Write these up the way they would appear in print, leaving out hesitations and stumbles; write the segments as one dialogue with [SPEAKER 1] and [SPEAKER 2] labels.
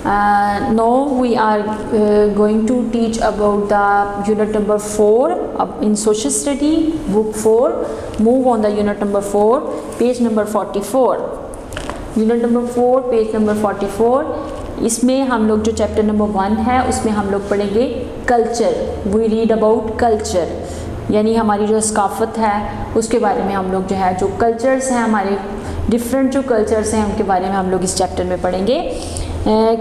[SPEAKER 1] Now we are going to teach about the unit number 4 in social study, book 4. Move on the unit number 4, page number 44. Unit number 4, page number 44. इसमें हम लोग जो chapter number 1 है उसमें हम लोग पढ़ेंगे culture. We read about culture, यानी हमारी जो सकाफ़त है उसके बारे में हम लोग जो है, जो कल्चर्स हैं हमारे डिफरेंट जो कल्चर्स हैं उनके बारे में हम लोग इस चैप्टर में पढ़ेंगे.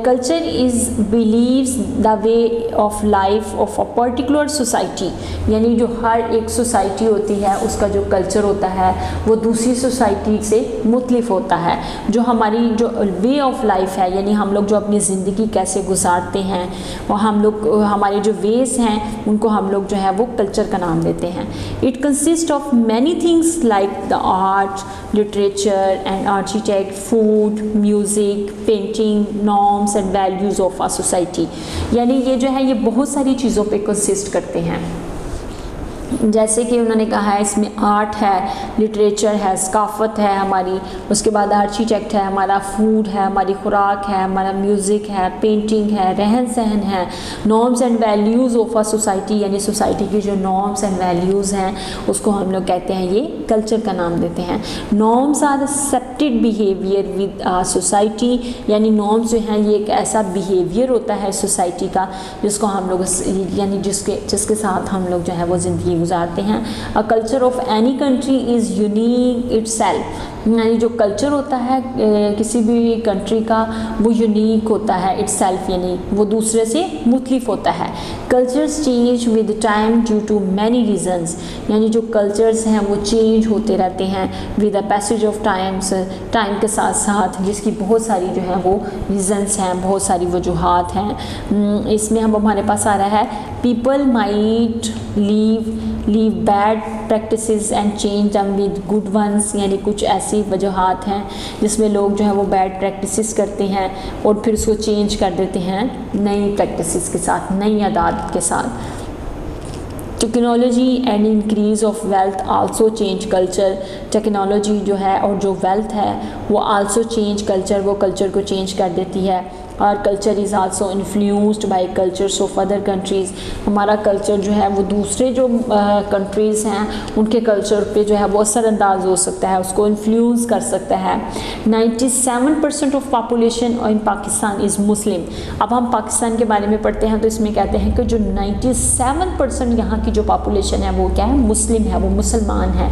[SPEAKER 1] Culture is believes the way of life of a particular society, यानी जो हर एक सोसाइटी होती है उसका जो कल्चर होता है वो दूसरी सोसाइटी से मुख्तलिफ होता है. जो हमारी जो वे ऑफ लाइफ है, यानी हम लोग जो अपनी ज़िंदगी कैसे गुजारते हैं और हम लोग हमारे जो वेज हैं उनको हम लोग जो है वो कल्चर का नाम देते हैं. It consist of many things like the art, literature and architect, food, music, painting, norms and values of a society. यानी ये जो है ये बहुत सारी चीज़ों पे कंसिस्ट करते हैं. जैसे कि उन्होंने कहा है इसमें आर्ट है, लिटरेचर है, सकाफ़त है हमारी, उसके बाद आर्किटेक्ट है हमारा, फूड है, हमारी खुराक है, हमारा म्यूज़िक है, पेंटिंग है, रहन सहन है, norms and values of a society, यानी सोसाइटी की जो नॉर्म्स एंड वैल्यूज़ हैं उसको हम लोग कहते हैं, ये कल्चर का नाम देते हैं. Norms are accepted behaviour with a society, यानी नॉर्म्स जो हैं ये एक ऐसा बिहेवियर होता है सोसाइटी का जिसको हम लोग यानी जिसके साथ हम लोग जो है वो ज़िंदगी गुजारते हैं. अ culture of any country is unique itself, यानी जो कल्चर होता है किसी भी कंट्री का वो यूनिक होता है. इटसेल्फ यानी वो दूसरे से मुख्तलिफ होता है. Cultures change with time due to many reasons, यानी जो कल्चर्स हैं वो चेंज होते रहते हैं with the passage of time के साथ साथ, जिसकी बहुत सारी जो है वो रीजंस हैं, बहुत सारी वजूहात हैं. इसमें हम हमारे पास आ रहा है people might leave bad practices and change दम विद गुड वंस, यानी कुछ ऐसी वजूहात हैं जिसमें लोग जो है वो बैड प्रैक्टिसेस करते हैं और फिर उसको चेंज कर देते हैं नई प्रैक्टिसेस के साथ, नई आदत के साथ. Technology and increase of wealth also change culture, technology जो है और जो वेल्थ है वो आल्सो चेंज कल्चर, वो कल्चर को चेंज कर देती है. और culture is also influenced by cultures of other countries, हमारा कल्चर जो है वो दूसरे जो कंट्रीज़ हैं उनके कल्चर पे जो है वो असरअंदाज हो सकता है, उसको इन्फ्लुएंस कर सकता है. 97% of population in Pakistan is Muslim. अब हम पाकिस्तान के बारे में पढ़ते हैं तो इसमें कहते हैं कि जो 97% यहाँ की जो पॉपुलेशन है वो क्या है, मुस्लिम है, वो मुसलमान है.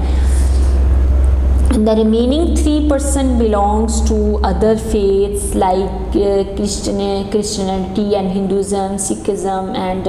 [SPEAKER 1] The remaining 3% belongs to other faiths like Christianity and Hinduism, Sikhism and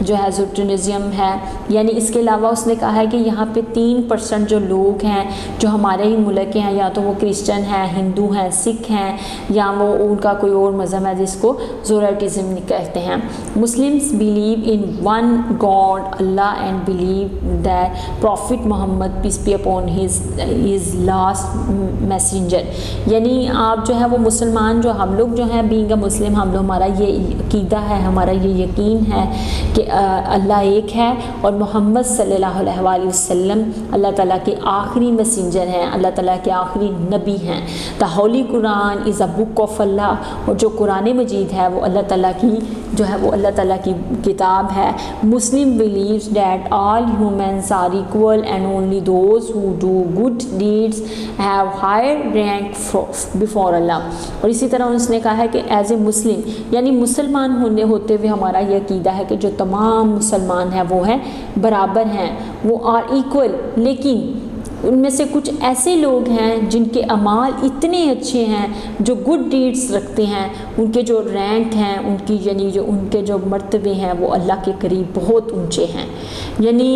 [SPEAKER 1] जो है Zoroastrianism है. यानी इसके अलावा उसने कहा है कि यहाँ पे 3% जो लोग हैं जो हमारे ही मुल्क के हैं, या तो वो क्रिश्चियन हैं, हिंदू हैं, सिख हैं, या वो उनका कोई और मज़हब है जिसको ज़ोराटिज़म कहते हैं. Muslims believe in one God Allah and believe that prophet Muhammad peace be upon his last messenger. यानी आप जो है वो मुसलमान, जो हम लोग जो हैं बीइंग अ मुस्लिम, हम लोग हमारा ये अकीदा है, हमारा ये यकीन है कि अल्लाह एक है और मोहम्मद सल्लल्लाहु अलैहि वसल्लम अल्लाह ताला के आखिरी मैसेंजर हैं, अल्लाह ताला के आखिरी नबी हैं. The holy Quran is a book of Allah, और जो कुरान मजीद है वो अल्लाह ताला की जो है वो अल्लाह ताला की किताब है. Muslim believes that all humans are equal and only those who do good deeds have higher rank before Allah. और इसी तरह उसने कहा है कि एज ए मुस्लिम, यानी मुसलमान होते हुए हमारा ये अकीदा है कि जो तमाम मुसलमान हैं वो हैं बराबर हैं, वो आर इक्वल. लेकिन उनमें से कुछ ऐसे लोग हैं जिनके अमाल इतने अच्छे हैं, जो गुड डीड्स रखते हैं, उनके जो रैंक हैं, उनकी यानी जो उनके जो मर्तबे हैं वो अल्लाह के करीब बहुत ऊंचे हैं. यानी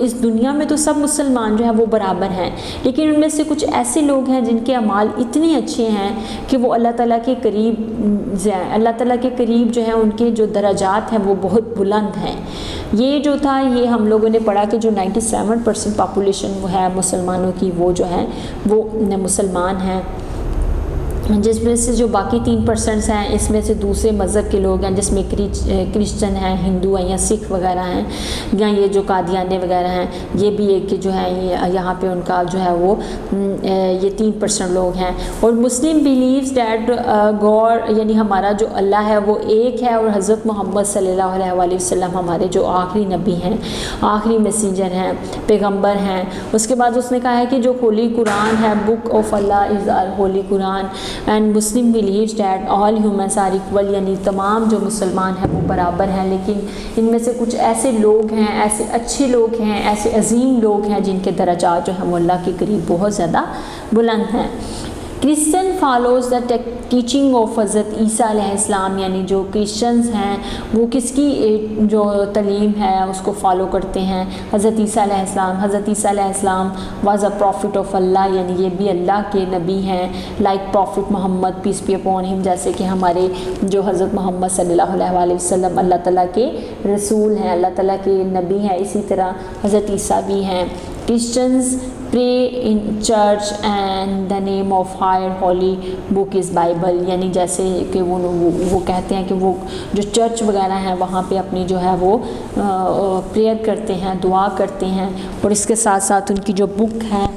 [SPEAKER 1] इस दुनिया में तो सब मुसलमान जो है वो बराबर हैं, लेकिन उनमें से कुछ ऐसे लोग हैं जिनके अमाल इतने अच्छे हैं कि वो अल्लाह ताला के करीब जो है उनके जो दराजात हैं वो बहुत बुलंद हैं. ये जो था ये हम लोगों ने पढ़ा कि जो 97% पॉपुलेशन वो है मुसलमानों की, वो जो है वो मुसलमान हैं. जिसमें से जो बाकी 3% हैं इसमें से दूसरे मज़हब के लोग हैं, जिसमें क्रिश्चन हैं, हिंदू हैं या सिख वगैरह हैं, या ये जो कादियानी वगैरह हैं, ये भी एक जो है यहाँ पे उनका जो है वो ये 3% लोग हैं। और मुस्लिम बिलीव्स डैट गॉड यानी हमारा जो अल्लाह है वो एक है, और हज़रत मोहम्मद सल्लल्लाहु अलैहि वसल्लम हमारे जो आखिरी नबी हैं, आखिरी मैसेंजर हैं, पैगंबर हैं। उसके बाद उसने कहा है कि जो होली कुरान है, book of Allah is our holy Quran, and Muslim believes that all humans are equal, यानी तमाम जो मुसलमान हैं वो बराबर हैं, लेकिन इनमें से कुछ ऐसे लोग हैं, ऐसे अच्छे लोग हैं, ऐसे अजीम लोग हैं जिनके दर्जात जो हैं वो अल्लाह के करीब बहुत ज़्यादा बुलंद हैं। Christian follows the teaching of हज़रत ईसा अलैहिस्सलाम, यानी जो क्रिश्चियंस हैं वो किसकी जो तलीम है उसको फ़ॉलो करते हैं, हज़रत ईसा अलैहिस्सलाम। हज़रत ईसा अलैहिस्सलाम was a prophet of Allah, यानी ये भी अल्लाह के नबी हैं, like prophet Muhammad peace be upon him, जैसे कि हमारे जो हज़रत मोहम्मद सल्लल्लाहु अलैहि वसल्लम अल्लाह ताला के रसूल हैं, अल्लाह ताला के नबी हैं, इसी तरह हज़रत ईसा भी हैं। Christians pray in church and the name of their holy book is Bible, यानी जैसे कि वो कहते हैं कि वो जो चर्च वगैरह हैं वहाँ पे अपनी जो है वो प्रेयर करते हैं, दुआ करते हैं, और इसके साथ साथ उनकी जो बुक है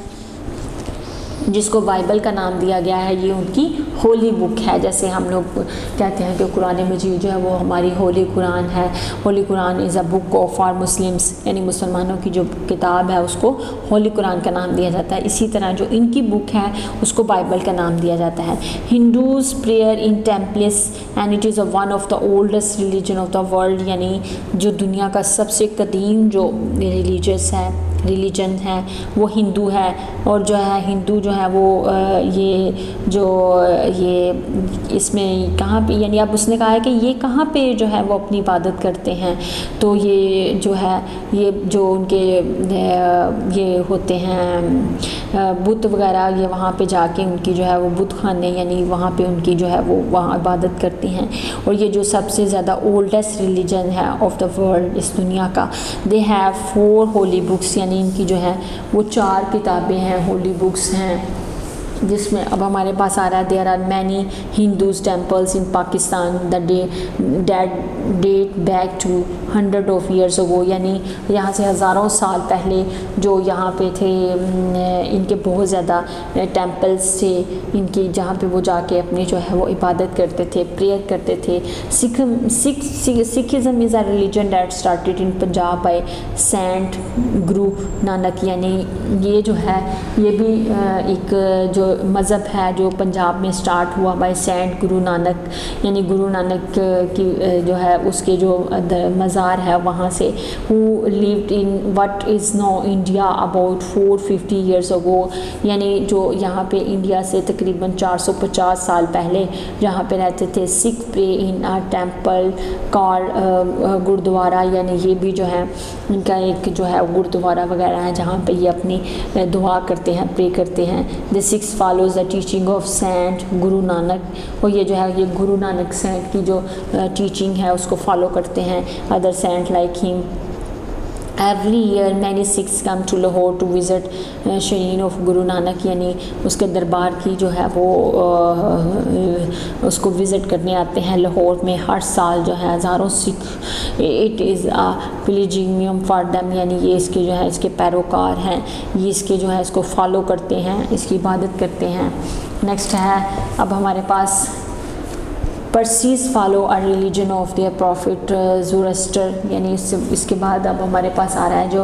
[SPEAKER 1] जिसको बाइबल का नाम दिया गया है ये उनकी होली बुक है। जैसे हम लोग कहते हैं कि कुरान मजीद जो है वो हमारी होली कुरान है, holy Quran is a book of our Muslims, यानी मुसलमानों की जो किताब है उसको होली कुरान का नाम दिया जाता है। इसी तरह जो इनकी बुक है उसको बाइबल का नाम दिया जाता है। Hindus prayer in temples and it is one of the oldest religion of the world, यानी जो दुनिया का सबसे कदीम जो रिलीजन है वो हिंदू है। और जो है हिंदू जो है वो ये इसमें कहाँ पे, यानी अब उसने कहा है कि ये कहाँ पे जो है वो अपनी इबादत करते हैं, तो ये जो है ये जो उनके ये होते हैं बुत वगैरह, ये वहाँ पे जाके उनकी जो है वो बुत खाने, यानी वहाँ पे उनकी जो है वो वहाँ इबादत करती हैं। और ये जो सबसे ज़्यादा ओल्डेस्ट रिलीजन है ऑफ द वर्ल्ड, इस दुनिया का, दे हैव 4 होली बुक्स, यानी इनकी जो है वो 4 किताबें हैं, होली बुक्स हैं, जिसमें अब हमारे पास आ रहा है there are many Hindus temples in Pakistan the date back to 100 of years ago, यानी यहाँ से हज़ारों साल पहले जो यहाँ पे थे इनके बहुत ज़्यादा टेम्पल्स थे इनकी, जहाँ पे वो जाके अपनी जो है वो इबादत करते थे, प्रेयर करते थे। Sikhism is a religion that started in Punjab by saint Guru Nanak, यानी ये जो है ये भी एक जो मज़हब है जो पंजाब में स्टार्ट हुआ बाय सेंट गुरु नानक, यानी गुरु नानक की जो है उसके जो मज़ार है वहाँ से, who lived in what is now India about 450 years ago, यानी जो यहाँ पे इंडिया से तकरीबन 450 साल पहले जहाँ पे रहते थे। Sikh pray in a temple called gurdwara, यानी ये भी जो है इनका एक जो है गुरुद्वारा वगैरह है जहाँ पे ये अपनी दुआ करते हैं, प्रे करते हैं। The Sikhs follows the teaching of saint Guru Nanak, और ये जो है ये गुरु नानक सेंट की जो टीचिंग है उसको फॉलो करते हैं। Other saint like him. Every year many Sikhs come to Lahore to visit shrine of Guru Nanak, यानी उसके दरबार की जो है वो उसको विज़िट करने आते हैं लाहौर में हर साल जो है हज़ारों Sikh. It is a pilgrimage for them, यानी ये इसके जो है इसके पैरोकार हैं, ये इसके जो है इसको फॉलो करते हैं, इसकी इबादत करते हैं। नेक्स्ट है अब हमारे पास Parsis follow a religion of their prophet Zoroaster, यानी इसके बाद अब हमारे पास आ रहा है जो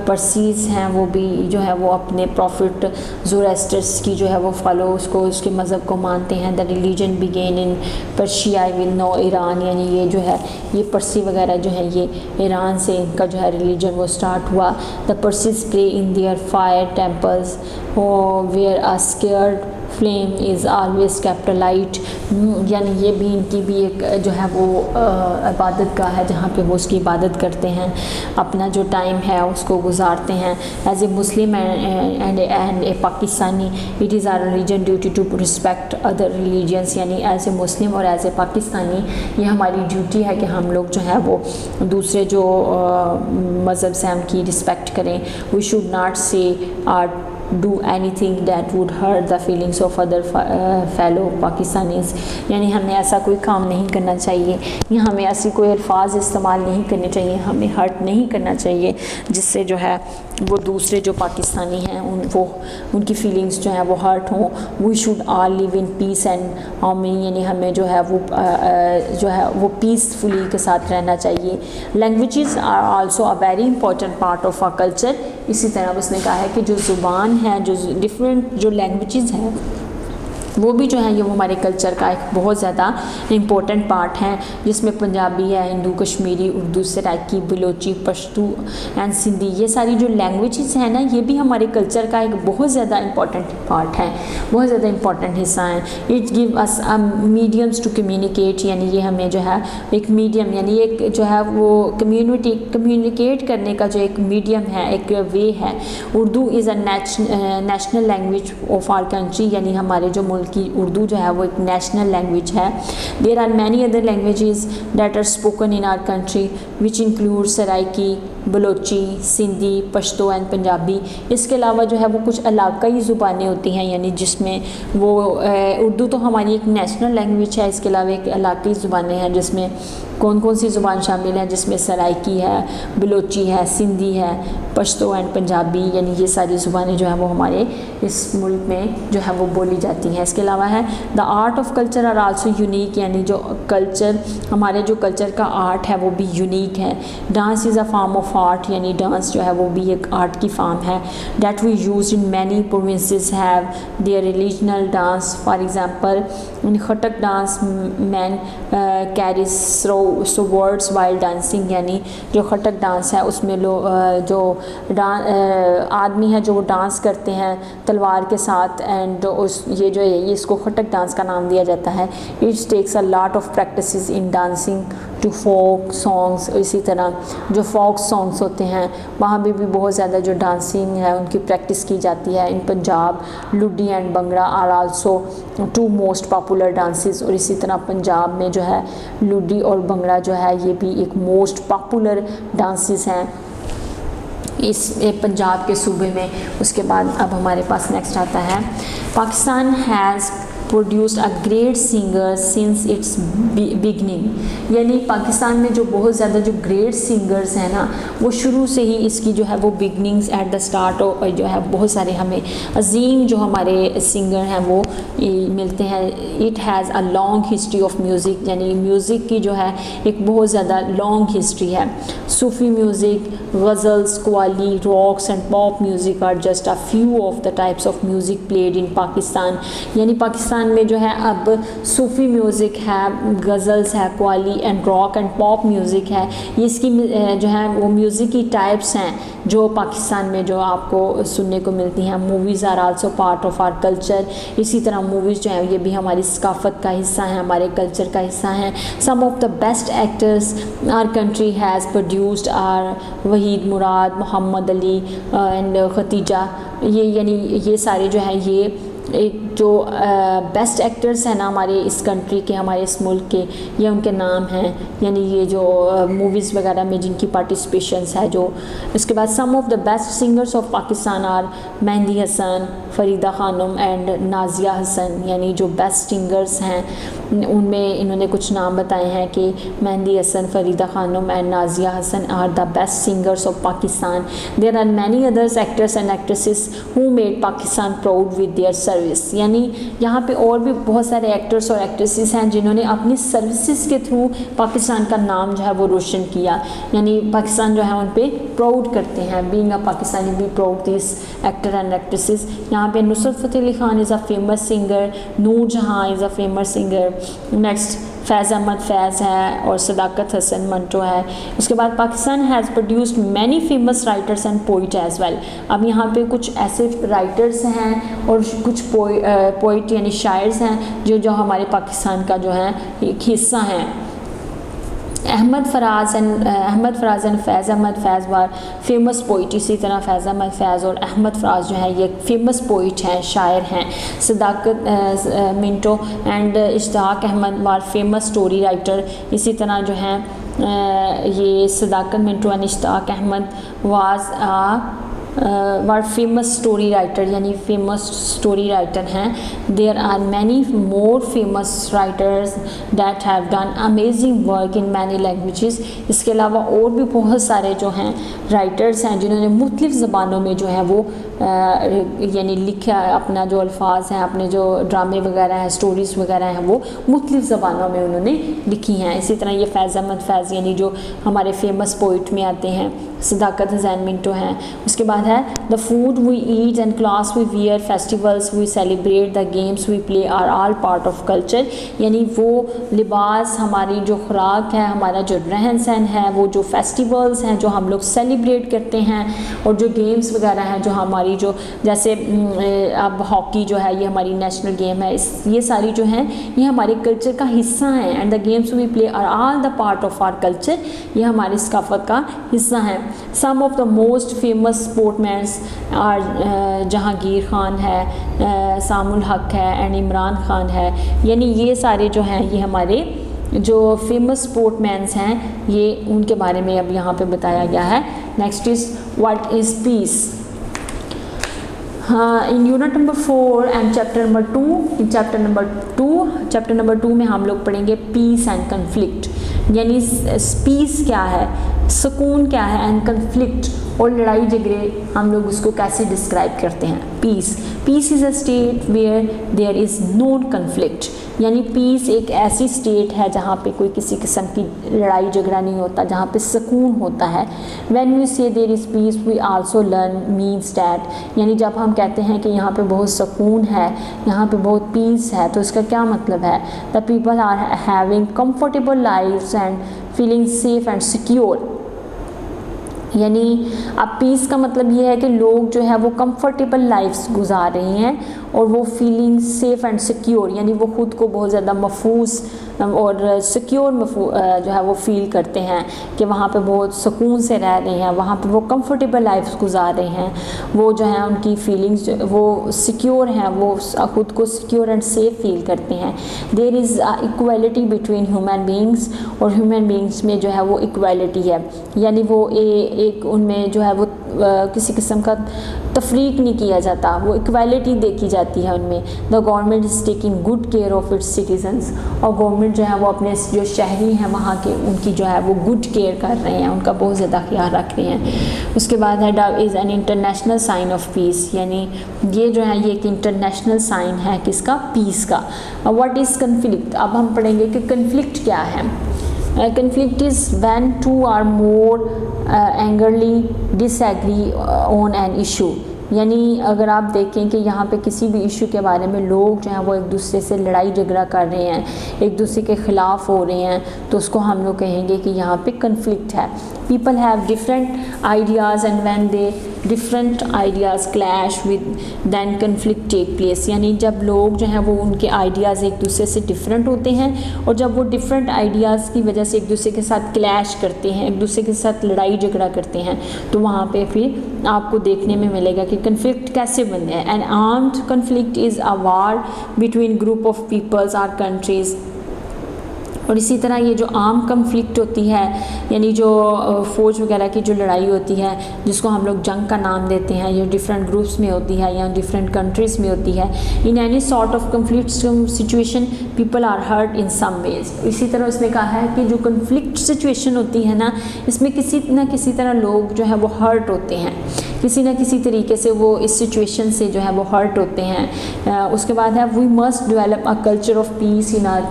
[SPEAKER 1] पर्सीज हैं वो भी जो है वो अपने प्रॉफिट ज़ोरास्टर्स की जो है वो फॉलो उसको उसके मज़हब को मानते हैं। The religion began in Persia with now Iran, यानी ये जो है ये पर्सी वगैरह जो है ये ईरान से इनका जो है रिलीजन वो स्टार्ट हुआ। The Parsis pray in their fire temples where a scared flame is always kept alight, यानी ये भी इनकी भी एक जो है वो इबादत गाह है जहाँ पे वो उसकी इबादत करते हैं, अपना जो टाइम है उसको गुजारते हैं। As a Muslim and a Pakistani it is our religion duty to respect other religions, यानी एज ए मुस्लिम और एज ए पाकिस्तानी ये हमारी ड्यूटी है कि हम लोग जो है वो दूसरे जो मज़हब से उनकी रिस्पेक्ट करें। वी शुड नॉट से do anything that would hurt the feelings of other fellow Pakistanis, यानी हमें ऐसा कोई काम नहीं करना चाहिए या हमें ऐसी कोई अल्फाज इस्तेमाल नहीं करने चाहिए, हमें हर्ट नहीं करना चाहिए जिससे जो है वो दूसरे जो पाकिस्तानी हैं उनकी फीलिंग्स जो हैं वो हर्ट हों। We should all live in peace and harmony, यानी हमें जो है वो पीसफुली के साथ रहना चाहिए। Languages are also a very important part of our culture. इसी तरह उसने कहा है कि जो ज़ुबान है, जो डिफरेंट जो लैंग्वेजेस हैं वो भी जो है ये वो हमारे कल्चर का एक बहुत ज़्यादा इम्पोर्टेंट पार्ट है, जिसमें पंजाबी है, हिंदू, कश्मीरी, उर्दू, सराइकी, बलोची, पश्तू एंड सिंधी, ये सारी जो लैंग्वेजेस हैं ना ये भी हमारे कल्चर का एक बहुत ज़्यादा इम्पोर्टेंट पार्ट है, बहुत ज़्यादा इम्पोर्टेंट हिस्सा है। It give us a mediums to communicate, यानी ये हमें जो है एक मीडियम, यानी एक जो है वो कम्युनिकेट करने का जो एक मीडियम है, एक वे है। Urdu is a national language of our country, यानी हमारे जो मुल्क की उर्दू जो है वो एक नेशनल लैंग्वेज है। There are many other languages that are spoken in our country which include Saraiki, Balochi, Sindhi, Pashto and Punjabi. इसके अलावा जो है वो कुछ इलाकाई ज़ुबानें होती हैं, यानी जिसमें वो उर्दू तो हमारी एक नेशनल लैंग्वेज है, इसके अलावा एक इलाकाई ज़ुबानें हैं जिसमें कौन कौन सी ज़ुबान शामिल है, जिसमें सराइकी है, बलोची है, सिंधी है, पश्तो एंड पंजाबी, यानी ये सारी ज़ुबानें जो है वो हमारे इस मुल्क में जो है वो बोली जाती हैं। इसके अलावा है the art of culture are also unique, यानी जो कल्चर हमारे जो कल्चर का आर्ट है वो भी यूनिक है। Dance is a form of art, यानी डांस जो है वो भी एक आर्ट की फॉर्म है। That we use in many provinces have their regional dance, for example in Khattak dance man carries words while dancing, यानी जो खटक डांस है उसमें जो आदमी है जो वो डांस करते हैं तलवार के साथ, एंड ये जो है ये इसको खटक डांस का नाम दिया जाता है। It takes a lot of practices in dancing to folk songs. इसी तरह जो फोक सॉन्ग्स होते हैं वहाँ भी बहुत ज़्यादा जो डांसिंग है उनकी प्रैक्टिस की जाती है। In Punjab Ludi and Bhangra are also two most popular dances, और इसी तरह पंजाब में जो है लुडी और भंगड़ा जो है ये भी एक मोस्ट पॉपुलर डांसेस हैं इस पंजाब के सूबे में। उसके बाद अब हमारे पास नेक्स्ट आता है, Pakistan has produced a great singer since it's beginning, यानी पाकिस्तान में जो बहुत ज़्यादा जो ग्रेट सिंगर्स हैं ना वो शुरू से ही इसकी जो है वो बिगनिंग्स एट द स्टार्ट और जो है बहुत सारे हमें अजीम जो हमारे सिंगर हैं वो मिलते हैं। It has a long history of music, यानी म्यूज़िक की जो है एक बहुत ज़्यादा लॉन्ग हिस्ट्री है। Sufi music, ghazals, qawwali, rocks and pop music are just a few of the types of music played in Pakistan, यानी पाकिस्तान में जो है अब सूफ़ी म्यूज़िक है, गज़ल्स है, qawwali and rock and pop music है। ये इसकी जो है वो म्यूज़िक की टाइप्स हैं जो पाकिस्तान में जो आपको सुनने को मिलती हैं। Movies are also part of our culture, इसी तरह मूवीज़ जो हैं ये भी हमारी सकाफ़त का हिस्सा है, हमारे कल्चर का हिस्सा है। Some of the best actors our country has produced are Waheed Murad, Mohammad Ali and Khatija, ये यानी ये सारे जो हैं ये एक जो बेस्ट एक्टर्स हैं ना हमारे इस कंट्री के, हमारे इस मुल्क के, ये उनके नाम हैं, यानी ये जो मूवीज़ वगैरह में जिनकी पार्टिसिपेशंस है जो। इसके बाद some of the best singers of Pakistan are Mehdi Hassan, Farida Khanum and Nazia Hassan, यानी जो बेस्ट सिंगर्स हैं उनमें इन्होंने कुछ नाम बताए हैं कि Mehdi Hassan, Farida Khanum and Nazia Hassan are the best singers of Pakistan. There are many others actors and actresses who made Pakistan proud with their service, यानी यहाँ पे और भी बहुत सारे एक्टर्स और एक्ट्रेसेस हैं जिन्होंने अपनी सर्विसेज के थ्रू पाकिस्तान का नाम जो है वो रोशन किया, यानी पाकिस्तान जो है उन पे प्राउड करते हैं। Being a Pakistani we proud this actor and actresses. यहाँ पे Nusrat Fateh Ali Khan is a famous singer, Noor Jehan is a famous singer, next Faiz Ahmad Faiz है और सदाकत हसन मंटो है। उसके बाद Pakistan has produced many famous writers and poet as well. अब यहाँ पे कुछ ऐसे राइटर्स हैं और कुछ पोइट यानी शायर्स हैं जो हमारे पाकिस्तान का जो है एक हिस्सा हैं। Ahmad Faraz and Faiz Ahmad Faiz were famous poet, इसी तरह फैज़ अहमद फैज़ और अहमद फराज जो है ये फेमस पोइट हैं, शायर हैं। Sadaqat Minto and Ishtiaq Ahmed were famous story writer, इसी तरह जो है ये Sadaqat Minto and Ishtiaq Ahmed was were famous story writer, यानी फेमस स्टोरी राइटर हैं। There are many more famous writers that have done amazing work in many languages. इसके अलावा और भी बहुत सारे जो हैं राइटर्स हैं जिन्होंने मुख्तलिफ़ ज़बानों में जो है वो यानी लिखा, अपना जो अल्फाज हैं, अपने जो ड्रामे वगैरह हैं, स्टोरीज़ वगैरह हैं, वो मुख्तलिफ़ ज़बानों में उन्होंने लिखी हैं। इसी तरह ये फैज़ अहमद फैज़ यानी जो हमारे फेमस पोइट में आते हैं, सदाकत हसैन मिंटो हैं। उसके बाद है the food we eat and clothes we wear, festivals we celebrate, the games we play are all part of culture. यानी वो लिबास, हमारी जो खुराक है, हमारा जो रहन सहन है, वो जो फेस्टिवल्स हैं जो हम लोग सेलिब्रेट करते हैं, और जो गेम्स वगैरह हैं जो हमारी जो जैसे अब हॉकी जो है ये हमारी नेशनल गेम है, ये सारी जो हैं ये हमारे कल्चर का हिस्सा हैं। And the games we play are all the part of our culture, ये हमारी सकाफत का हिस्सा है। Some of the most famous sportsmans are Jahangir Khan है, सामुल हक है एंड इमरान खान है। यानी ये सारे जो हैं ये हमारे जो फेमस स्पोर्टमैन्स हैं, ये उनके बारे में अब यहाँ पे बताया गया है। Next is what is peace. हाँ, in unit number 4 and chapter number 2, chapter number 2 में हम लोग पढ़ेंगे पीस एंड कन्फ्लिक्ट। यानी पीस क्या है, सुकून क्या है, एंड कन्फ्लिक्ट और लड़ाई झगड़े हम लोग उसको कैसे डिस्क्राइब करते हैं। Peace is a state where there is no conflict. यानी पीस एक ऐसी स्टेट है जहाँ पे कोई किसी किस्म की लड़ाई झगड़ा नहीं होता, जहाँ पे सुकून होता है। When we say there is peace we also learn means that, यानी जब हम कहते हैं कि यहाँ पे बहुत सुकून है, यहाँ पे बहुत पीस है, तो इसका क्या मतलब है। The people are having comfortable lives and feeling safe and secure. यानी अब पीस का मतलब ये है कि लोग जो है वो कंफर्टेबल लाइफ्स गुजार रहे हैं और वो फीलिंग सेफ़ एंड सिक्योर, यानी वो ख़ुद को बहुत ज़्यादा महफूज और सिक्योर जो है वो फील करते हैं कि वहाँ पे बहुत सुकून से रह रहे हैं, वहाँ पे वो कंफर्टेबल लाइफ्स गुजार रहे हैं, वो जो है उनकी फीलिंग्स वो सिक्योर हैं, वो ख़ुद को सिक्योर एंड सेफ फील करते हैं। There is equality between human beings, और ह्यूमन बींग्स में जो है वो इक्वालिटी है, यानी वो एक उनमें जो है वो किसी किस्म का तफरीक नहीं किया जाता, वो इक्वालिटी देखी जाती है उनमें। The government is taking good care of its citizens, और गवर्नमेंट जो है वो अपने जो शहरी हैं वहाँ के उनकी जो है वो गुड केयर कर रहे हैं, उनका बहुत ज़्यादा ख्याल रख रहे हैं। उसके बाद है dove is an international sign of peace, यानी ये जो है ये एक इंटरनेशनल साइन है किसका, पीस का। व्हाट इज़ कन्फ्लिक्ट, अब हम पढ़ेंगे कि कन्फ्लिक्ट क्या है। Conflict is when two or more angrily disagree on an issue। यानी अगर आप देखें कि यहाँ पे किसी भी इशू के बारे में लोग जो हैं वो एक दूसरे से लड़ाई झगड़ा कर रहे हैं, एक दूसरे के ख़िलाफ़ हो रहे हैं, तो उसको हम लोग कहेंगे कि यहाँ पे कन्फ्लिक्ट है। People have different ideas and when they different ideas clash with then conflict take place. यानी जब लोग जो हैं वो उनके आइडियाज़ एक दूसरे से डिफरेंट होते हैं, और जब वो डिफरेंट आइडियाज़ की वजह से एक दूसरे के साथ क्लैश करते हैं, एक दूसरे के साथ लड़ाई झगड़ा करते हैं, तो वहाँ पे फिर आपको देखने में मिलेगा कि कन्फ्लिक्ट कैसे बनते हैं। An armed conflict is a war between group of peoples or countries. और इसी तरह ये जो आर्म कन्फ्लिक्ट होती है, यानी जो फ़ौज वगैरह की जो लड़ाई होती है, जिसको हम लोग जंग का नाम देते हैं, ये डिफरेंट ग्रुप्स में होती है या डिफरेंट कंट्रीज़ में होती है। In any sort of conflict situation people are hurt in some ways. इसी तरह उसने कहा है कि जो कन्फ्लिक्ट सिचुएशन होती है ना, इसमें किसी न किसी तरह लोग जो है वो हर्ट होते हैं, किसी न किसी तरीके से वो इस सिचुएशन से जो है वो हर्ट होते हैं। उसके बाद है we must develop a culture of peace in our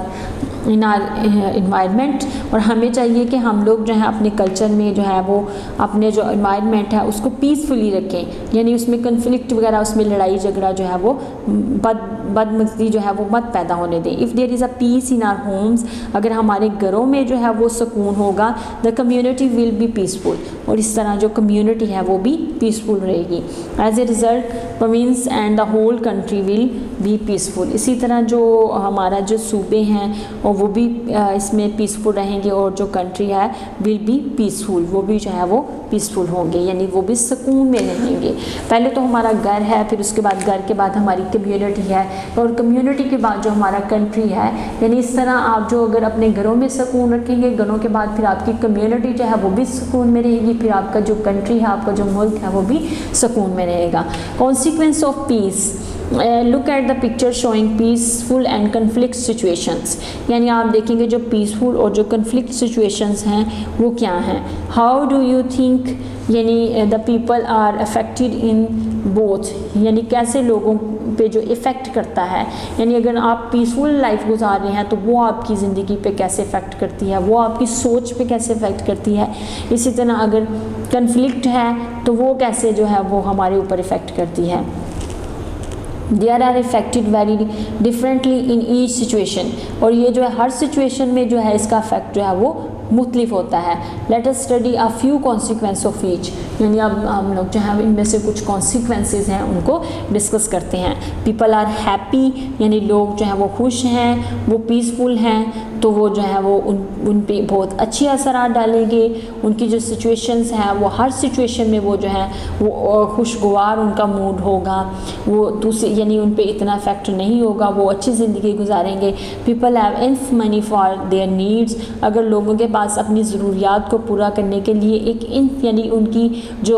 [SPEAKER 1] environment. और हमें चाहिए कि हम लोग जो है अपने कल्चर में जो है वो अपने जो इन्वायरमेंट है उसको पीसफुली रखें, यानी उसमें कन्फ्लिक्ट वगैरह, उसमें लड़ाई झगड़ा जो है वो बदमज़गी जो है वो मत पैदा होने दें। If there is a peace in our homes, अगर हमारे घरों में जो है वो सुकून होगा, the community will be peaceful, और इस तरह जो कम्युनिटी है वो भी पीसफुल रहेगी। As a result province and the whole country will be peaceful. इसी तरह जो हमारा जो सूबे हैं और वो भी इसमें पीसफुल रहेंगे, और जो कंट्री है विल बी पीसफुल, वो भी जो है वो पीसफुल होंगे, यानी वो भी सुकून में रहेंगे। पहले तो हमारा घर है, फिर उसके बाद घर के बाद हमारी कम्युनिटी है, और कम्युनिटी के बाद जो हमारा कंट्री है, यानी इस तरह आप जो अगर अपने घरों में सुकून रखेंगे, घरों के बाद फिर आपकी कम्युनिटी जो है वो भी सुकून में रहेगी, फिर आपका जो कंट्री है, आपका जो मुल्क है वो भी सुकून में रहेगा। Consequence of peace, look at the picture showing peaceful and conflict situations, यानी आप देखेंगे जो पीसफुल और जो कन्फ्लिक्ट सिचुएशंस हैं वो क्या हैं। हाउ डू यू थिंक, यानी the people are affected in both, यानी कैसे लोगों पे जो इफ़ेक्ट करता है, यानी अगर आप पीसफुल लाइफ गुजार रहे हैं तो वो आपकी ज़िंदगी पे कैसे इफ़ेक्ट करती है, वो आपकी सोच पे कैसे इफ़ेक्ट करती है। इसी तरह अगर कन्फ्लिक्ट है तो वो कैसे जो है वो हमारे ऊपर इफ़ेक्ट करती है। There are affected very differently in each situation, और ये जो है हर सिचुएशन में जो है इसका इफेक्ट जो है वो मुख्तलिफ होता है। Let us study a few consequence of each, यानी अब हम लोग जो है इनमें से कुछ कॉन्सिक्वेंसेस हैं उनको डिस्कस करते हैं। पीपल आर हैप्पी, यानी लोग जो हैं वो खुश हैं, वो पीसफुल हैं, तो वो जो है वो उन पे बहुत अच्छे असरात डालेंगे। उनकी जो सिचुएशंस हैं वो हर सिचुएशन में वो जो है वो खुशगवार उनका मूड होगा, वो दूसरे यानी उन पे इतना इफेक्ट नहीं होगा, वो अच्छी ज़िंदगी गुजारेंगे। People have enough money for their needs, अगर लोगों के पास अपनी ज़रूरियात को पूरा करने के लिए एक इनफ यानी उनकी जो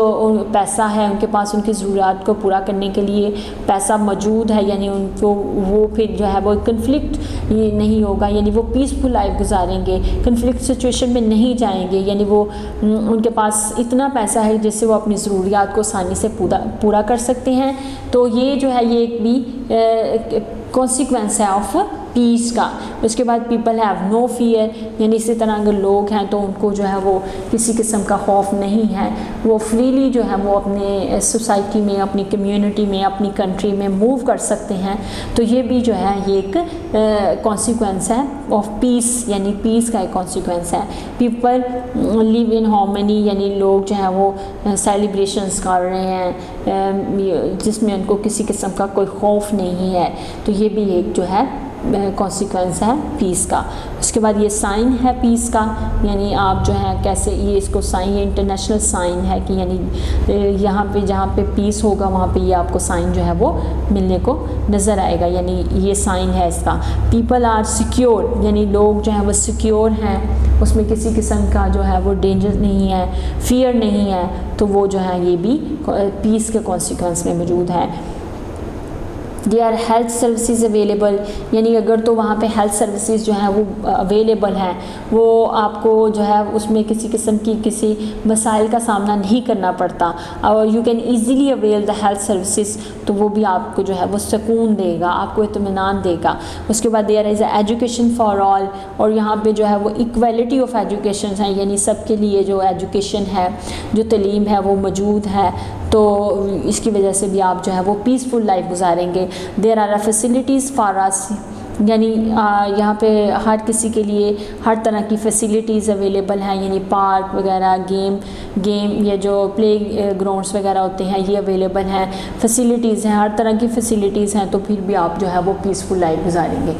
[SPEAKER 1] पैसा है उनके पास उनकी ज़रूरियात को पूरा करने के लिए पैसा मौजूद है, यानी उनको वो फिर जो है वो कन्फ्लिक्ट नहीं होगा, यानी वो पीसफुल लाइफ गुजारेंगे, कन्फ्लिक्ट सिचुएशन में नहीं जाएंगे, यानी वो उनके पास इतना पैसा है जिससे वो अपनी ज़रूरियात को आसानी से पूरा कर सकते हैं। तो ये जो है ये एक भी कॉन्सिक्वेंस है ऑफ पीस का। उसके बाद पीपल हैव नो फियर, यानी इसी तरह अगर लोग हैं तो उनको जो है वो किसी किस्म का खौफ नहीं है, वो फ्रीली जो है वो अपने सोसाइटी में, अपनी कम्युनिटी में, अपनी कंट्री में मूव कर सकते हैं। तो ये भी जो है ये एक कॉन्सिक्वेंस है ऑफ पीस, यानी पीस का एक कॉन्सिक्वेंस है। पीपल लिव इन हार्मनी, यानी लोग जो है वो सेलिब्रेशंस कर रहे हैं जिसमें उनको किसी किस्म का कोई खौफ नहीं है, तो ये भी एक जो है कॉन्सिक्वेंस है पीस का। उसके बाद ये साइन है पीस का, यानी आप जो है कैसे ये इसको साइन, ये इंटरनेशनल साइन है कि यानी यहाँ पे जहाँ पे पीस होगा वहाँ पे ये आपको साइन जो है वो मिलने को नज़र आएगा, यानी ये साइन है इसका। पीपल आर सिक्योर, यानी लोग जो है वो सिक्योर हैं, उसमें किसी किस्म का जो है वो डेंजर नहीं है, फियर नहीं है, तो वो जो है ये भी पीस के कॉन्सिक्वेंस में मौजूद है। They are health services available, यानी अगर तो वहाँ पे हेल्थ सर्विसेज जो है वो अवेलेबल हैं, वो आपको जो है उसमें किसी किस्म की किसी मसाइल का सामना नहीं करना पड़ता, और you can easily avail the health services, तो वो भी आपको जो है वो सुकून देगा, आपको इत्मीनान देगा। उसके बाद there is education for all, और यहाँ पे जो है वो इक्वलिटी ऑफ एजुकेशन है, यानी सबके लिए जो एजुकेशन है, जो तालीम है वो मौजूद है, तो इसकी वजह से भी आप जो है वो पीसफुल लाइफ गुजारेंगे। There are facilities for us, यानी यहाँ पे हर किसी के लिए हर तरह की फैसिलिटीज़ अवेलेबल हैं, यानी पार्क वगैरह, गेम ये जो प्ले ग्राउंड्स वगैरह होते हैं ये अवेलेबल हैं, फैसिलिटीज़ हैं, हर तरह की फैसिलिटीज़ हैं, तो फिर भी आप जो है वो पीसफुल लाइफ गुजारेंगे।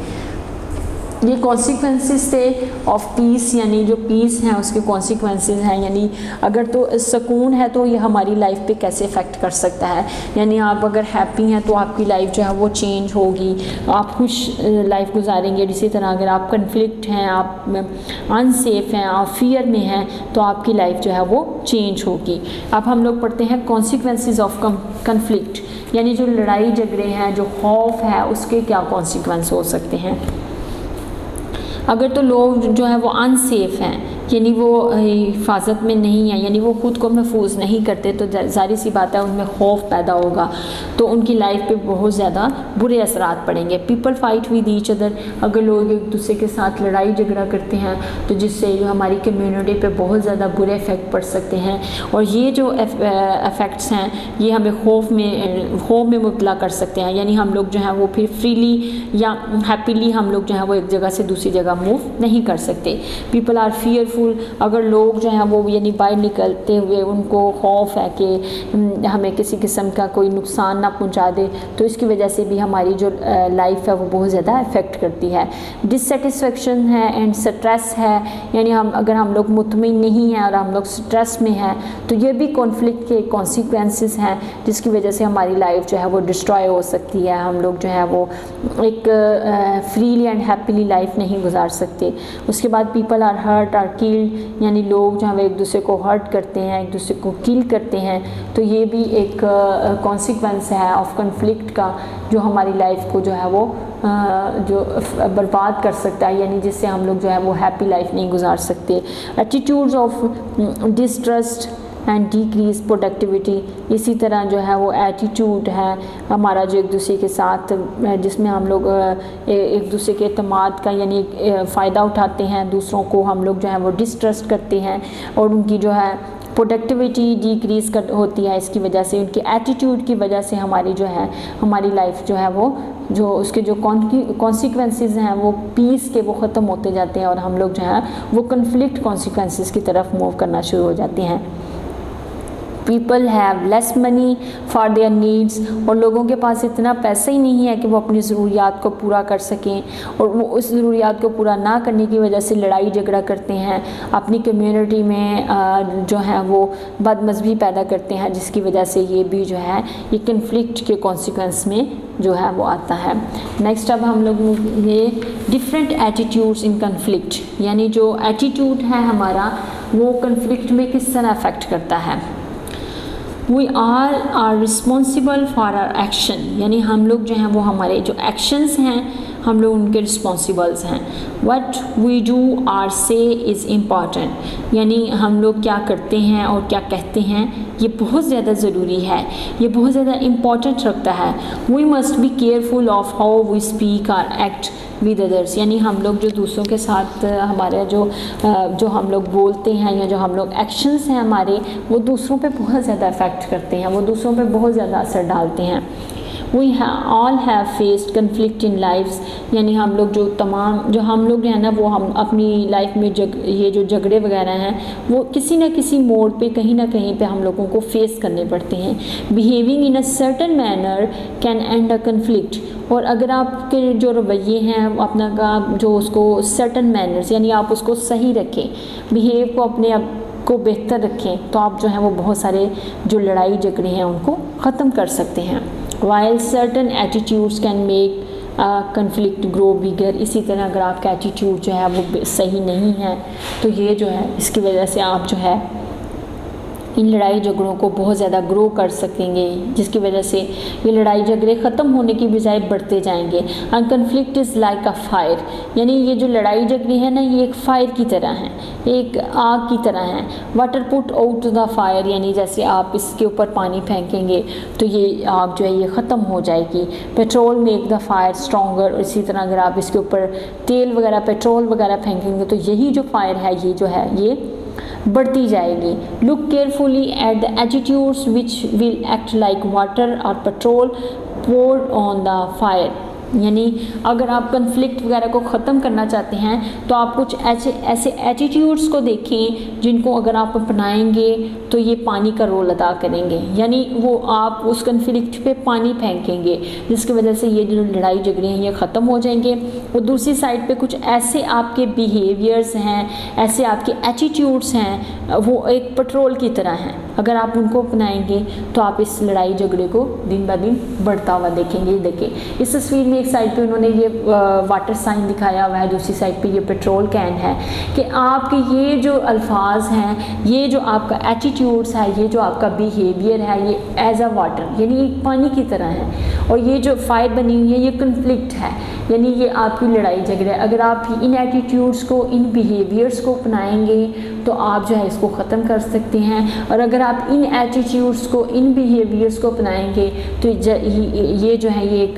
[SPEAKER 1] ये कॉन्सिक्वेंसेस थे ऑफ पीस, यानी जो पीस हैं उसके कॉन्सिक्वेंसेस हैं, यानी अगर तो सुकून है तो ये हमारी लाइफ पे कैसे इफ़ेक्ट कर सकता है, यानी आप अगर हैप्पी हैं तो आपकी लाइफ जो है वो चेंज होगी, आप खुश लाइफ गुजारेंगे। इसी तरह अगर आप कन्फ्लिक्ट हैं, आप अनसेफ हैं, आप फियर में हैं, तो आपकी लाइफ जो है वो चेंज होगी। अब हम लोग पढ़ते हैं कॉन्सिक्वेंसेस ऑफ कन्फ्लिक्ट, यानी जो लड़ाई झगड़े हैं, जो खौफ है, उसके क्या कॉन्सिक्वेंस हो सकते हैं। अगर तो लोग जो है वो अनसेफ हैं, यानी वो हिफाजत में नहीं है, यानी वो ख़ुद को महफूज नहीं करते, तो ज़ाहिर सी बात है उनमें खौफ पैदा होगा, तो उनकी लाइफ पे बहुत ज़्यादा बुरे असरात पड़ेंगे। People fight with each other, अगर लोग एक दूसरे के साथ लड़ाई झगड़ा करते हैं तो जिससे जो हमारी कम्युनिटी पे बहुत ज़्यादा बुरे इफ़ेक्ट पड़ सकते हैं, और ये जो इफ़ेक्ट्स हैं ये हमें खौफ में मुब्तला कर सकते हैं, यानी हम लोग जो है वो फिर फ्रीली या हैप्पीली हम लोग जो है वो एक जगह से दूसरी जगह मूव नहीं कर सकते। पीपल आर फियर केयरफुल, अगर लोग जो हैं वो यानी बाहर निकलते हुए उनको खौफ है कि हमें किसी किस्म का कोई नुकसान ना पहुंचा दे, तो इसकी वजह से भी हमारी जो लाइफ है वो बहुत ज़्यादा इफ़ेक्ट करती है। डिससेटिस्फेक्शन है एंड स्ट्रेस है, यानी अगर हम लोग मुतमईन नहीं हैं और हम लोग स्ट्रेस में हैं तो ये भी कॉन्फ्लिक्ट के कॉन्सिक्वेंसेस हैं, जिसकी वजह से हमारी लाइफ जो है वो डिस्ट्रॉय हो सकती है। हम लोग जो है वो एक फ्रीली एंड हैप्पीली लाइफ नहीं गुजार सकते। उसके बाद people are hurt or killed, यानी लोग जो है वो एक दूसरे को हर्ट करते हैं, एक दूसरे को किल करते हैं, तो ये भी एक कॉन्सिक्वेंस है ऑफ कॉन्फ्लिक्ट का, जो हमारी लाइफ को जो है वो जो बर्बाद कर सकता है, यानी जिससे हम लोग जो है वो हैप्पी लाइफ नहीं गुजार सकते। Attitudes of distrust and decrease productivity, इसी तरह जो है वो एटीट्यूड है हमारा जो एक दूसरे के साथ, जिसमें हम लोग एक दूसरे के एतमाद का यानी फ़ायदा उठाते हैं, दूसरों को हम लोग जो है वो डिस्ट्रस्ट करते हैं और उनकी जो है प्रोडक्टिविटी डिक्रीज़ कर होती है। इसकी वजह से उनके एटीट्यूड की वजह से हमारी जो है हमारी लाइफ जो है वो जो उसके जो कॉन्सिक्वेंसेस हैं वो पीस के वो ख़त्म होते जाते हैं और हम लोग जो है वो कन्फ्लिक्ट कॉन्सिक्वेंसेस की तरफ मूव करना शुरू हो जाते हैं। People have less money for their needs, और लोगों के पास इतना पैसा ही नहीं है कि वो अपनी ज़रूरियात को पूरा कर सकें, और वो उस ज़रूरियात को पूरा ना करने की वजह से लड़ाई झगड़ा करते हैं, अपनी कम्युनिटी में जो है वो बदमज़गी पैदा करते हैं, जिसकी वजह से ये भी जो है ये कन्फ्लिक्ट के कॉन्सिक्वेंस में जो है वो आता है। नेक्स्ट अब हम लोग ये डिफरेंट एटीट्यूड्स इन कन्फ्लिक्ट, यानी जो एटीट्यूड है हमारा वो कन्फ्लिक्ट में किस तरह अफेक्ट करता है। We all are responsible for our action, यानी हम लोग जो हैं वो हमारे जो एक्शंस हैं हम लोग उनके रिस्पॉन्सिबल्स हैं। What we do or say is important, यानी हम लोग क्या करते हैं और क्या कहते हैं ये बहुत ज़्यादा ज़रूरी है, ये बहुत ज़्यादा इम्पॉर्टेंट रखता है। We must be careful of how we speak or act with others, यानी हम लोग जो दूसरों के साथ हमारे जो हम लोग बोलते हैं या जो हम लोग एक्शंस हैं हमारे वो दूसरों पे बहुत ज़्यादा इफ़ेक्ट करते हैं, वो दूसरों पे बहुत ज़्यादा असर डालते हैं। We all have faced conflict in lives, यानी हम लोग जो हम लोग हैं ना वो हम अपनी लाइफ में ये जो झगड़े वगैरह हैं वो किसी न किसी मोड़ पे कहीं ना कहीं पे हम लोगों को फेस करने पड़ते हैं। Behaving in a certain manner can and a conflict, और अगर आपके जो रवैये हैं अपना जो उसको सर्टन मैनर्स यानी आप उसको सही रखें, बिहेव को अपने आप को बेहतर रखें, तो आप जो हैं वो बहुत सारे जो लड़ाई झगड़े हैं उनको ख़त्म कर सकते हैं। While certain attitudes can make conflict grow bigger, इसी तरह अगर आपका एटीट्यूड जो है वो सही नहीं है तो ये जो है इसकी वजह से आप जो है इन लड़ाई झगड़ों को बहुत ज़्यादा ग्रो कर सकेंगे, जिसकी वजह से ये लड़ाई झगड़े ख़त्म होने की बजाय बढ़ते जाएंगे। And conflict is like a fire, यानी ये जो लड़ाई झगड़े हैं ना ये एक फायर की तरह हैं, एक आग की तरह हैं। Water put out the fire, यानी जैसे आप इसके ऊपर पानी फेंकेंगे तो ये आग जो है ये ख़त्म हो जाएगी। Petrol make the fire stronger, और इसी तरह अगर आप इसके ऊपर तेल वगैरह पेट्रोल वगैरह फेंकेंगे तो यही जो फायर है ये जो है ये बढ़ती जाएगी। Look carefully at the attitudes which will act like water और petrol poured on the fire, यानी अगर आप कन्फ्लिक्ट वगैरह को ख़त्म करना चाहते हैं तो आप कुछ ऐसे एटीट्यूड्स को देखें जिनको अगर आप अपनाएंगे तो ये पानी का रोल अदा करेंगे, यानी वो आप उस कन्फ्लिक्ट पे पानी फेंकेंगे जिसकी वजह से ये जो लड़ाई झगड़े हैं ये ख़त्म हो जाएंगे। और दूसरी साइड पे कुछ ऐसे आपके बिहेवियर्स हैं, ऐसे आपके एटीट्यूड्स हैं वो एक पेट्रोल की तरह हैं, अगर आप उनको अपनाएंगे तो आप इस लड़ाई झगड़े को दिन ब दिन बढ़ता हुआ देखेंगे। देखिए इस तस्वीर में एक साइड पे उन्होंने ये वाटर साइन दिखाया हुआ है, दूसरी साइड पे ये पेट्रोल कैन है कि आपके ये जो अल्फाज हैं, ये जो आपका एटीट्यूड्स है, ये जो आपका बिहेवियर है ये एज अ वाटर यानी एक पानी की तरह है, और ये जो फायर बनी हुई है ये कन्फ्लिक्ट है, यानी ये आपकी लड़ाई झगड़ा है। अगर आप इन एटीट्यूड्स को इन बिहेवियर्स को अपनाएंगे तो आप जो है इसको ख़त्म कर सकते हैं, और अगर आप इन एटीट्यूड्स को इन बिहेवियर्स को अपनाएंगे तो ये जो है ये एक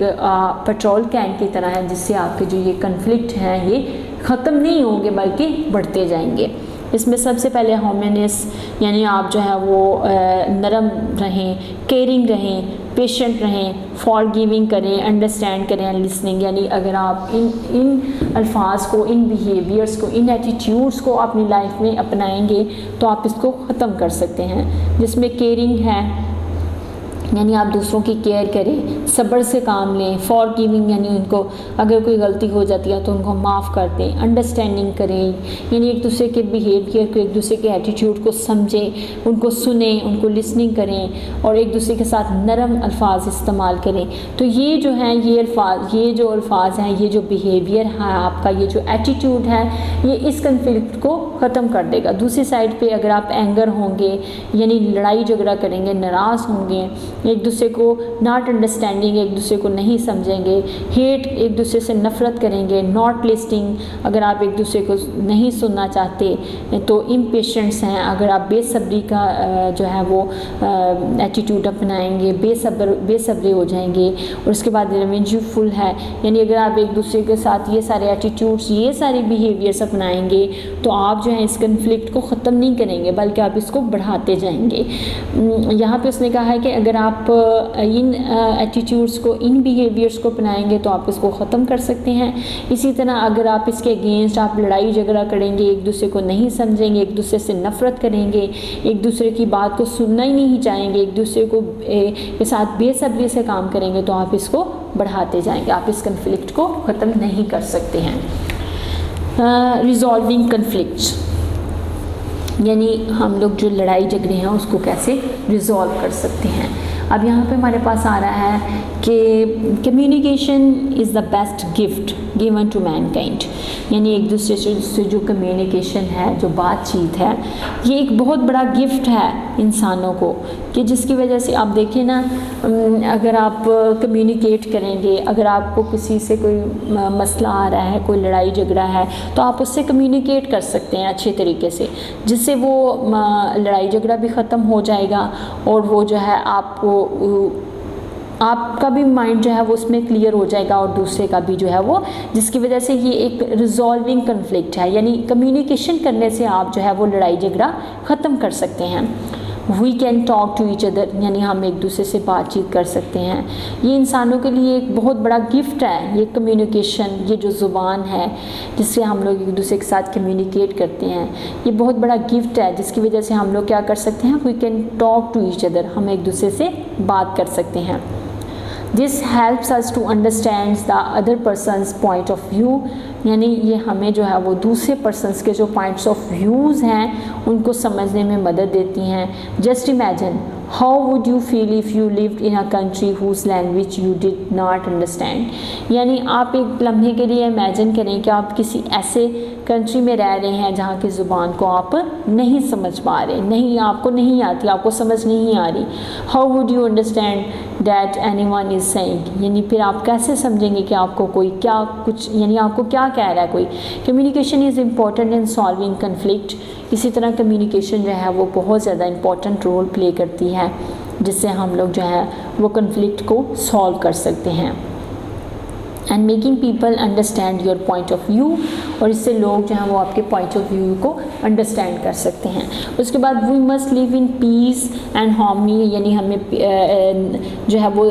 [SPEAKER 1] पेट्रोल कैन की तरह है जिससे आपके जो ये कन्फ्लिक्ट हैं ये ख़त्म नहीं होंगे बल्कि बढ़ते जाएंगे। इसमें सबसे पहले होमिनिस यानी आप जो है वो नरम रहें, केयरिंग रहें, पेशेंट रहें, फॉरगिविंग करें, अंडरस्टैंड करें, लिसनिंग। यानी अगर आप इन अल्फाज को, इन बिहेवियर्स को, इन एटीट्यूड्स को अपनी लाइफ में अपनाएंगे तो आप इसको ख़त्म कर सकते हैं। जिसमें केयरिंग है यानी आप दूसरों की केयर करें, सब्र से काम लें, फॉरगिविंग यानी उनको अगर कोई गलती हो जाती है तो उनको माफ़ कर दें, अंडरस्टैंडिंग करें यानी एक दूसरे के बिहेवियर को, एक दूसरे के एटीट्यूड को समझें, उनको सुने, उनको लिसनिंग करें और एक दूसरे के साथ नरम अल्फाज इस्तेमाल करें। तो ये जो हैं ये जो अल्फाज हैं, ये जो बिहेवियर है आपका, ये जो एटीट्यूड है, ये इस कन्फ्लिक्ट को ख़त्म कर देगा। दूसरी साइड पर अगर आप एंगर होंगे यानी लड़ाई झगड़ा करेंगे, नाराज़ होंगे, एक दूसरे को नॉट अंडरस्टैंडिंग, एक दूसरे को नहीं समझेंगे, हेट, एक दूसरे से नफ़रत करेंगे, नॉट लिस्टिंग, अगर आप एक दूसरे को नहीं सुनना चाहते तो इम्पेशेंट्स हैं, अगर आप बेसब्री का जो है वो एटीट्यूड अपनाएंगे, बेसब्रे हो जाएंगे। और उसके बाद रिवेंजफुल है यानी अगर आप एक दूसरे के साथ ये सारे एटीट्यूड्स, ये सारे बिहेवियर्स अपनाएंगे तो आप जो है इस कन्फ्लिक्ट को ख़त्म नहीं करेंगे बल्कि आप इसको बढ़ाते जाएंगे। यहाँ पे उसने कहा है कि अगर आप इन एटीट्यूड्स को, इन बिहेवियर्स को अपनाएंगे तो आप इसको ख़त्म कर सकते हैं। इसी तरह अगर आप इसके अगेंस्ट आप लड़ाई झगड़ा करेंगे, एक दूसरे को नहीं समझेंगे, एक दूसरे से नफ़रत करेंगे, एक दूसरे की बात को सुनना ही नहीं चाहेंगे, एक दूसरे को के साथ बेसब्री से काम करेंगे तो आप इसको बढ़ाते जाएंगे, आप इस कन्फ्लिक्ट को ख़त्म नहीं कर सकते हैं। रिजॉल्विंग कन्फ्लिक्ट्स यानी हम लोग जो लड़ाई झगड़े हैं उसको कैसे रिजॉल्व कर सकते हैं। अब यहाँ पे हमारे पास आ रहा है कि communication is the best gift given to mankind यानी एक दूसरे से जो कम्युनिकेशन है, जो बातचीत है, ये एक बहुत बड़ा गिफ्ट है इंसानों को कि जिसकी वजह से आप देखिए ना, अगर आप कम्युनिकेट करेंगे, अगर आपको किसी से कोई मसला आ रहा है, कोई लड़ाई झगड़ा है तो आप उससे कम्युनिकेट कर सकते हैं अच्छे तरीके से, जिससे वो लड़ाई झगड़ा भी ख़त्म हो जाएगा और वो जो है आपका भी माइंड जो है वो उसमें क्लियर हो जाएगा और दूसरे का भी जो है वो, जिसकी वजह से ये एक रिजॉल्विंग कन्फ्लिक्ट है यानी कम्युनिकेशन करने से आप जो है वो लड़ाई झगड़ा ख़त्म कर सकते हैं। We can talk to each other यानी हम एक दूसरे से बातचीत कर सकते हैं। ये इंसानों के लिए एक बहुत बड़ा गिफ्ट है, ये कम्युनिकेशन, ये जो ज़ुबान है जिससे हम लोग एक दूसरे के साथ कम्युनिकेट करते हैं, ये बहुत बड़ा गिफ्ट है जिसकी वजह से हम लोग क्या कर सकते हैं, we can talk to each other, हम एक दूसरे से बात कर सकते हैं। This helps us to understand the other person's point of view यानी ये हमें जो है वो दूसरे पर्सनस के जो पॉइंट्स ऑफ व्यूज़ हैं उनको समझने में मदद देती हैं। Just imagine how would you feel if you lived in a country whose language you did not understand यानी आप एक लम्हे के लिए इमेजिन करें कि आप किसी ऐसे कंट्री में रह रहे हैं जहाँ की ज़ुबान को आप नहीं समझ पा रहे, नहीं, आपको नहीं आती, आपको समझ नहीं आ रही। How would you understand that anyone is saying यानी फिर आप कैसे समझेंगे कि आपको कोई क्या कुछ यानी आपको क्या कह रहा है कोई। Communication is important in solving conflict. इसी तरह कम्युनिकेशन जो है वो बहुत ज़्यादा इम्पॉर्टेंट रोल प्ले करती है जिससे हम लोग जो है वो कन्फ्लिक्ट को सॉल्व कर सकते हैं। And making people understand your point of view और इससे लोग जो हैं वो आपके पॉइंट ऑफ व्यू को अंडरस्टैंड कर सकते हैं। उसके बाद we must live in peace and harmony यानी हमें जो है वो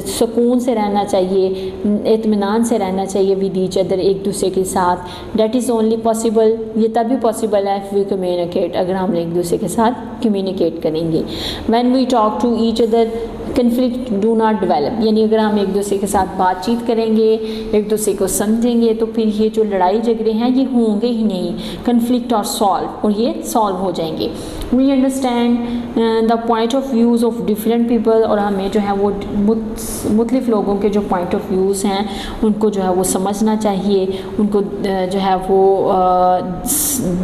[SPEAKER 1] सुकून से रहना चाहिए, इत्मीनान से रहना चाहिए विद ईच अदर, एक दूसरे के साथ। डैट इज़ ओनली पॉसिबल, ये तभी पॉसिबल है इफ़ वी कम्युनिकेट, अगर हम एक दूसरे के साथ कम्युनिकेट करेंगे। When we talk to each other conflict do not develop यानी अगर हम एक दूसरे के साथ बातचीत करेंगे, एक दूसरे को समझेंगे तो फिर ये जो लड़ाई झगड़े हैं ये होंगे ही नहीं, कन्फ्लिक्ट और सॉल्व, और ये सॉल्व हो जाएंगे। We understand the point of views of different people और हमें जो है वो मुख्तलिफ लोगों के जो पॉइंट ऑफ व्यूज़ हैं उनको जो है वो समझना चाहिए, उनको जो है वो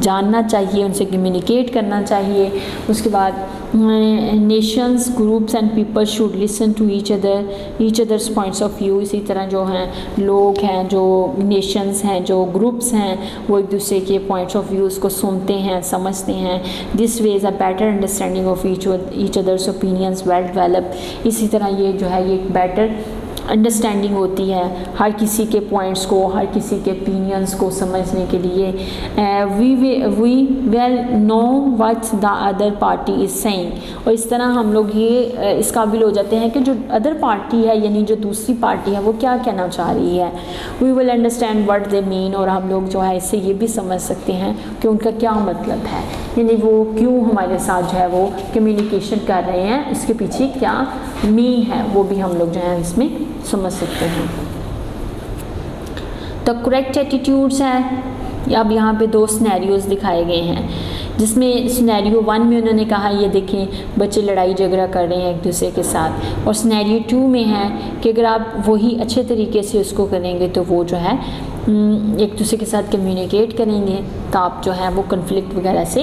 [SPEAKER 1] जानना चाहिए, उनसे कम्युनिकेट करना चाहिए। उसके बाद nations, groups and people should listen to each others points of view. इसी तरह जो हैं लोग हैं, जो नेशंस हैं, जो ग्रुप्स हैं, वो एक दूसरे के पॉइंट्स ऑफ व्यूज़ को सुनते हैं, समझते हैं। This way is a better understanding of each others opinions well develop. इसी तरह ये जो है ये एक बेटर अंडरस्टैंडिंग होती है हर किसी के पॉइंट्स को, हर किसी के ओपिनियंस को समझने के लिए। We well know what the other party is saying, और इस तरह हम लोग ये इस काबिल हो जाते हैं कि जो अदर पार्टी है यानी जो दूसरी पार्टी है वो क्या कहना चाह रही है। We will understand what they mean, और हम लोग जो है इससे ये भी समझ सकते हैं कि उनका क्या मतलब है, यानी वो क्यों हमारे साथ जो है वो कम्युनिकेशन कर रहे हैं, इसके पीछे क्या मीन है वो भी हम लोग जो है इसमें समझ सकते हैं। द करेक्ट एटीट्यूड्स है, अब यहाँ पे 2 सिनेरियोज़ दिखाए गए हैं, जिसमें सिनेरियो 1 में उन्होंने कहा ये देखें बच्चे लड़ाई झगड़ा कर रहे हैं एक दूसरे के साथ, और सिनेरियो 2 में है कि अगर आप वही अच्छे तरीके से उसको करेंगे तो वो जो है एक दूसरे के साथ कम्युनिकेट करेंगे तो आप जो है वो कन्फ्लिक्ट वगैरह से,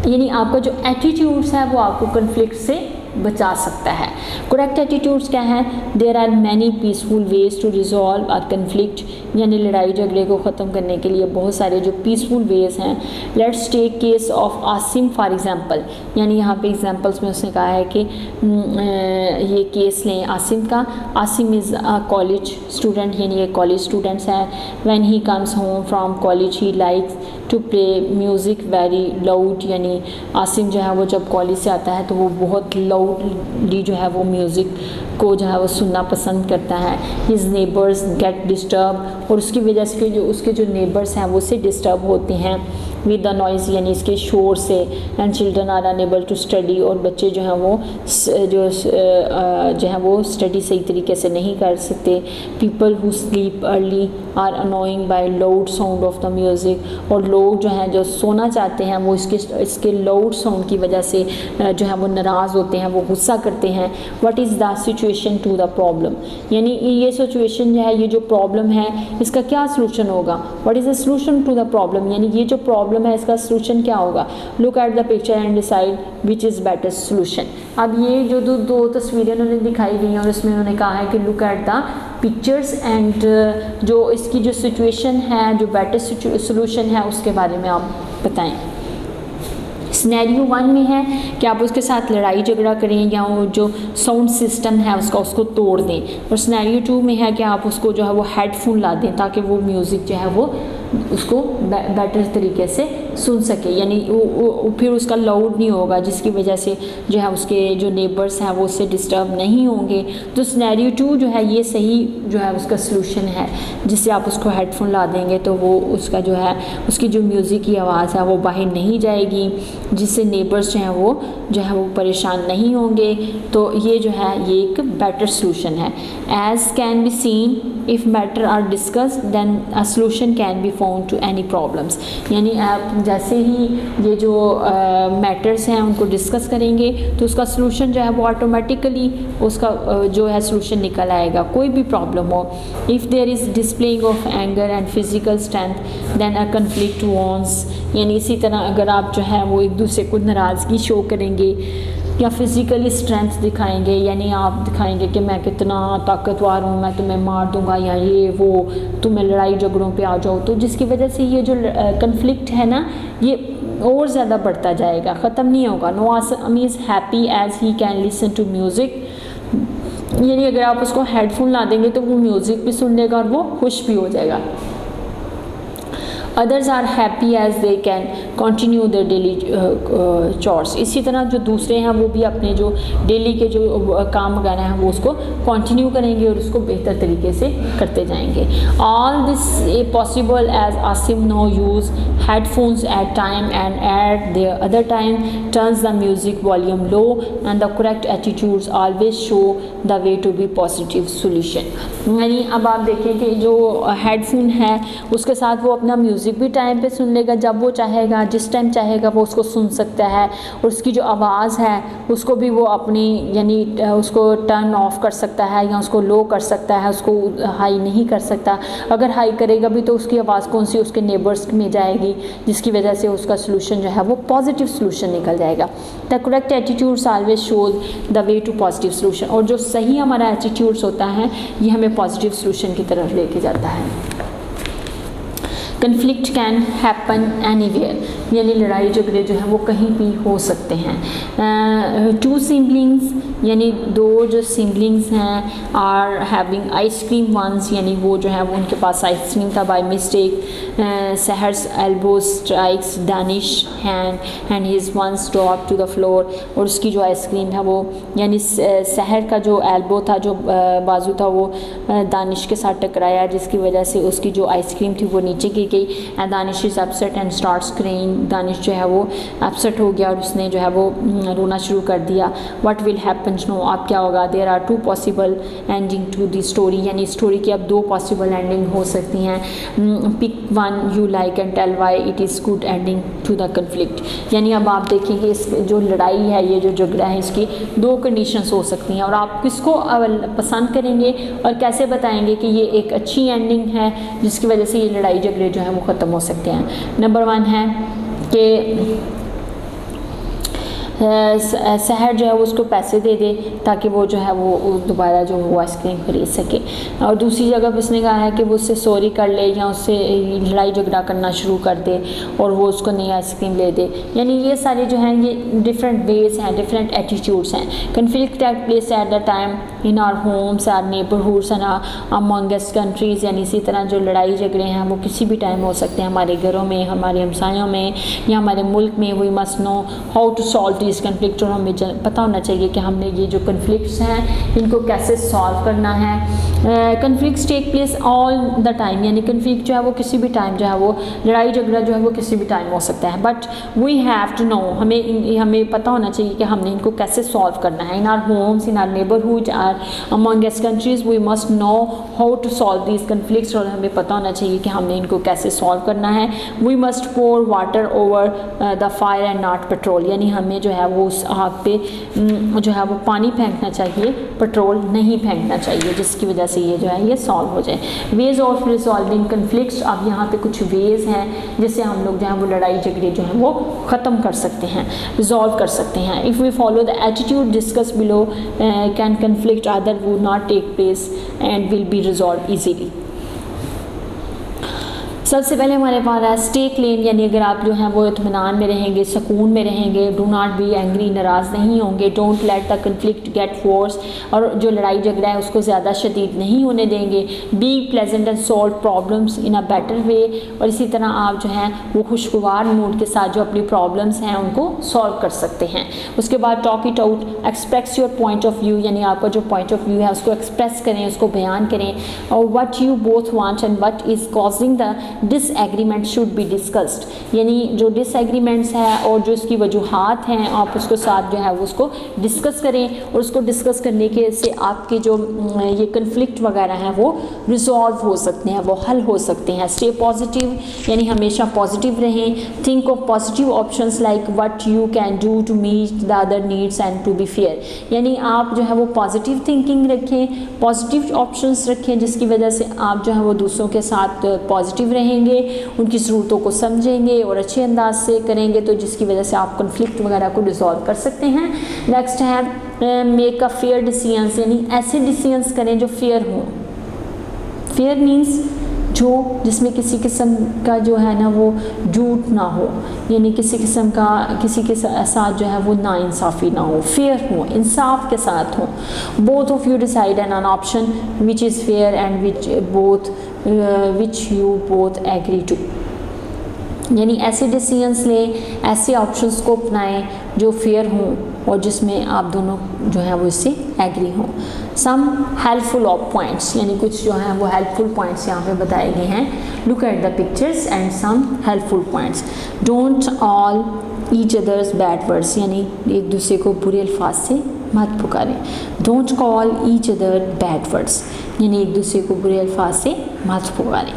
[SPEAKER 1] यानी आपका जो एटीट्यूड्स है वो आपको कन्फ्लिक्ट से बचा सकता है। करेक्ट एटीट्यूड्स क्या है? There are many peaceful ways to resolve a conflict, यानी लड़ाई झगड़े को ख़त्म करने के लिए बहुत सारे जो पीसफुल वेज हैं। Let's take case of Asim for example, यानी यहाँ पे एग्जांपल्स में उसने कहा है कि ये केस लें आसिम का। Asim is a college student, यानी ये कॉलेज स्टूडेंट्स है। When he comes home from college he likes to play music very loud, यानी आसिम जो है वो जब कॉलेज से आता है तो वो बहुत लाउडली जो है वो म्यूज़िक को जो है वो सुनना पसंद करता है। हिज नेबर्स गेट डिस्टर्ब, और उसकी वजह से जो उसके जो नेबर्स हैं वो उससे डिस्टर्ब होते हैं विद द नॉइज़, यानी इसके शोर से। And children are unable to study, और बच्चे जो हैं वो जो है वो स्टडी सही तरीके से नहीं कर सकते। People who sleep early are annoying by loud sound of the music, और लोग जो हैं जो सोना चाहते हैं वो इसके लाउड साउंड की वजह से जो है वो नाराज़ होते हैं, वो गुस्सा करते हैं। What is the situation to the problem, यानी ये सिचुएशन जो है ये जो प्रॉब्लम है इसका क्या सलूशन होगा। What is the solution to the problem, यानी ये जो प्रॉब्लम है इसका सलूशन क्या होगा। Look at the picture and decide which is better solution. अब ये जो दो तस्वीरें उन्होंने दिखाई गई हैं और इसमें उन्होंने कहा है कि look at the pictures and जो इसकी जो सिचुएशन है, जो बेटर सलूशन है उसके बारे में आप बताएं। सिनेरियो 1 में है कि आप उसके साथ लड़ाई झगड़ा करें या वो जो साउंड सिस्टम है उसको तोड़ दें, और सिनेरियो 2 में है कि आप उसको जो है वो हेडफोन ला दें ताकि वो म्यूज़िक जो है वो उसको बेटर तरीके से सुन सके, यानी वो फिर उसका लाउड नहीं होगा जिसकी वजह से जो है उसके जो नेबर्स हैं वो उससे डिस्टर्ब नहीं होंगे। तो सिनेरियो 2 जो है ये सही जो है उसका सलूशन है, जिससे आप उसको हेडफोन ला देंगे तो वो उसका जो है उसकी जो म्यूज़िक की आवाज़ है वो बाहर नहीं जाएगी, जिससे नेबर्स जो हैं वो परेशान नहीं होंगे। तो ये जो है ये एक बेटर सलूशन है। As can be seen if matter are discussed then a solution can be found to any problems, यानी आप जैसे ही ये जो मैटर्स हैं उनको डिस्कस करेंगे तो उसका सलूशन जो है वो ऑटोमेटिकली उसका जो है सलूशन निकल आएगा, कोई भी प्रॉब्लम हो। If there is displaying of anger and physical strength then a conflict worsens, यानी इसी तरह अगर आप जो है वो एक दूसरे को नाराज़गी शो करेंगे या फिज़िकली स्ट्रेंथ दिखाएंगे, यानी आप दिखाएंगे कि मैं कितना ताकतवर हूँ, मैं तुम्हें मार दूँगा या ये वो, तुम्हें लड़ाई झगड़ों पे आ जाओ, तो जिसकी वजह से ये जो कन्फ्लिक्ट है ना ये और ज़्यादा बढ़ता जाएगा, ख़त्म नहीं होगा। No Asim is happy as he can listen to music, यानी अगर आप उसको हेडफोन ला देंगे तो वो म्यूज़िक भी सुन लेगा और वो खुश भी हो जाएगा। Others are happy as they can continue their daily chores, इसी तरह जो दूसरे हैं वो भी अपने जो डेली के जो काम वगैरह हैं वो उसको कंटिन्यू करेंगे और उसको बेहतर तरीके से करते जाएंगे। All this a possible as Asim no use headphones at time and at their other time turns the music volume low and the correct attitudes always show the way to be positive solution. यानी अब आप देखें कि जो headphone है उसके साथ वो अपना म्यूज़िक भी टाइम पे सुन लेगा, जब वो चाहेगा जिस टाइम चाहेगा वो उसको सुन सकता है, और उसकी जो आवाज़ है उसको भी वो अपनी यानी उसको टर्न ऑफ कर सकता है या उसको लो कर सकता है, उसको हाई नहीं कर सकता। अगर हाई करेगा भी तो उसकी आवाज़ कौन सी उसके नेबर्स में जाएगी, जिसकी वजह से उसका सलूशन जो है वो पॉजिटिव सलूशन निकल जाएगा। The correct attitudes always shows the way to positive solution, और जो सही हमारा एटीट्यूड्स होता है ये हमें पॉजिटिव सलूशन की तरफ लेके जाता है। कन्फ्लिक्ट कैन हैपन एनीवेयर, यानी लड़ाई झगड़े जो हैं वो कहीं भी हो सकते हैं। टू सिबलिंग्स, यानी दो जो सिबलिंग्स हैं, आर हैविंग आइसक्रीम वंस, यानी वो जो है वो उनके पास आइसक्रीम था, by mistake Sahar's elbow strikes Danish hand and his ones drop to the floor, और उसकी जो आइसक्रीम है वो, यानी सहर का जो एल्बो था, जो बाजू था, वो दानिश के साथ टकराया, जिसकी वजह से उसकी जो आइसक्रीम थी वो नीचे गिर गई। And Danish is upset and starts crying, Danish जो है वो अपसेट हो गया और उसने जो है वो रोना शुरू कर दिया। व्हाट विल हैपन नो, अब क्या होगा? There are two possible ending to the story, यानी स्टोरी की अब दो पॉसिबल एंडिंग हो सकती हैं। Pick one you like and tell why it is good ending to the conflict, यानी अब आप देखेंगे इस जो लड़ाई है, ये जो झगड़ा है, इसकी दो कंडीशंस हो सकती हैं और आप किसको पसंद करेंगे और कैसे बताएंगे कि ये एक अच्छी एंडिंग है जिसकी वजह से ये लड़ाई झगड़े जो हैं वो ख़त्म हो सकते हैं। नंबर वन है कि सहर जो है वो उसको पैसे दे दे ताकि वो जो है वो दोबारा जो वो आइसक्रीम खरीद सके, और दूसरी जगह पर उसने कहा है कि वो उससे सॉरी कर ले या उससे लड़ाई झगड़ा करना शुरू कर दे और वो उसको नई आइसक्रीम ले दे। यानी ये सारे जो हैं ये डिफरेंट वेज हैं, डिफरेंट एटीट्यूड्स हैं। Conflict take place at the time in our homes, our neighbourhoods and amongst countries, यानी इसी तरह जो लड़ाई झगड़े हैं वो किसी भी टाइम हो सकते हैं, हमारे घरों में, हमारे हमसायों में या हमारे मुल्क में। We must know how to solve इस कन्फ्लिक्ट, और हमें पता होना चाहिए कि हमने ये जो कन्फ्लिक्ट्स हैं इनको कैसे सॉल्व करना है। Conflicts take place all the time, यानी कन्फ्लिक्ट जो है वो किसी भी टाइम जो है वो लड़ाई झगड़ा जो है वो किसी भी टाइम हो सकता है। But we have to know, हमें पता होना चाहिए कि हमने इनको कैसे सॉल्व करना है। In our homes, in our neighbourhood, our amongst countries, we must know how to solve these conflicts, और हमें पता होना चाहिए कि हमने इनको कैसे सॉल्व करना है। We must pour water over the fire and not petrol, यानी हमें जो है वो उस आग पे जो है वो पानी फेंकना चाहिए, पेट्रोल नहीं फेंकना चाहिए, जिसकी वजह से ये जो है ये सॉल्व हो जाए। वेज ऑफ रिजॉल्विंग कन्फ्लिक्ट्स, अब यहाँ पे कुछ वेज हैं जिससे हम लोग जो है वो लड़ाई झगड़े जो हैं वो ख़त्म कर सकते हैं, रिजॉल्व कर सकते हैं। If we follow the attitude discuss below can conflict other would not take place and will be resolve easily. सबसे पहले हमारे पास है स्टे क्लेम, यानी अगर आप जो हैं वो इत्मीनान में रहेंगे, सुकून में रहेंगे, डू नॉट बी एंग्री, नाराज़ नहीं होंगे, don't let the conflict get force, और जो लड़ाई झगड़ा है उसको ज़्यादा शदीद नहीं होने देंगे। Be pleasant and solve problems in a better way, और इसी तरह आप जो हैं वो खुशगवार मूड के साथ जो अपनी प्रॉब्लम्स हैं उनको सॉल्व कर सकते हैं। उसके बाद talk it out, express your point of view, यानी आपका जो पॉइंट ऑफ व्यू है उसको एक्सप्रेस करें, उसको बयान करें, और what you both want and what is causing the disagreement should be discussed, यानी जो डिसएग्रीमेंट्स है और जो इसकी वजूहात हैं आप उसको साथ जो है वो उसको डिस्कस करें, और उसको डिस्कस करने के से आपके जो ये कन्फ्लिक्ट वगैरह हैं वो रिजॉल्व हो सकते हैं, वो हल हो सकते हैं। स्टे पॉजिटिव, यानी हमेशा पॉजिटिव रहें। Think of positive options like what you can do to meet the other needs and to be fair, यानी आप जो है वो पॉजिटिव थिंकिंग रखें, पॉजिटिव ऑप्शंस रखें, जिसकी वजह से आप जो है वो दूसरों के साथ पॉजिटिव रहेंगे, उनकी ज़रूरतों को समझेंगे और अच्छे अंदाज से करेंगे, तो जिसकी वजह से आप कन्फ्लिक्ट वगैरह को रिजॉल्व कर सकते हैं। नेक्स्ट है मेक अ फेयर डिसीजंस, यानी ऐसे डिसीजंस करें जो फेयर हों। फेयर मीन्स जो जिसमें किसी किस्म का जो है ना वो झूठ ना हो, यानी किसी किस्म का किसी के साथ जो है वो नाइंसाफ़ी ना हो, फेयर हो, इंसाफ के साथ हो। Both of you decide an option which is fair and which you both agree to, यानी ऐसे डिसीजंस लें, ऐसे ऑप्शंस को अपनाएं जो फेयर हों और जिसमें आप दोनों जो है वो इससे एग्री हों। सम हेल्पफुल ऑफ पॉइंट्स, यानी कुछ जो है वो हेल्पफुल पॉइंट्स यहाँ पे बताए गए हैं। Look at the pictures and some helpful points. Don't all each others bad words, यानी एक दूसरे को बुरे अल्फाज से मत पुकारें। Don't call each other bad words, यानी एक दूसरे को बुरे अल्फाज से मत पुकारें।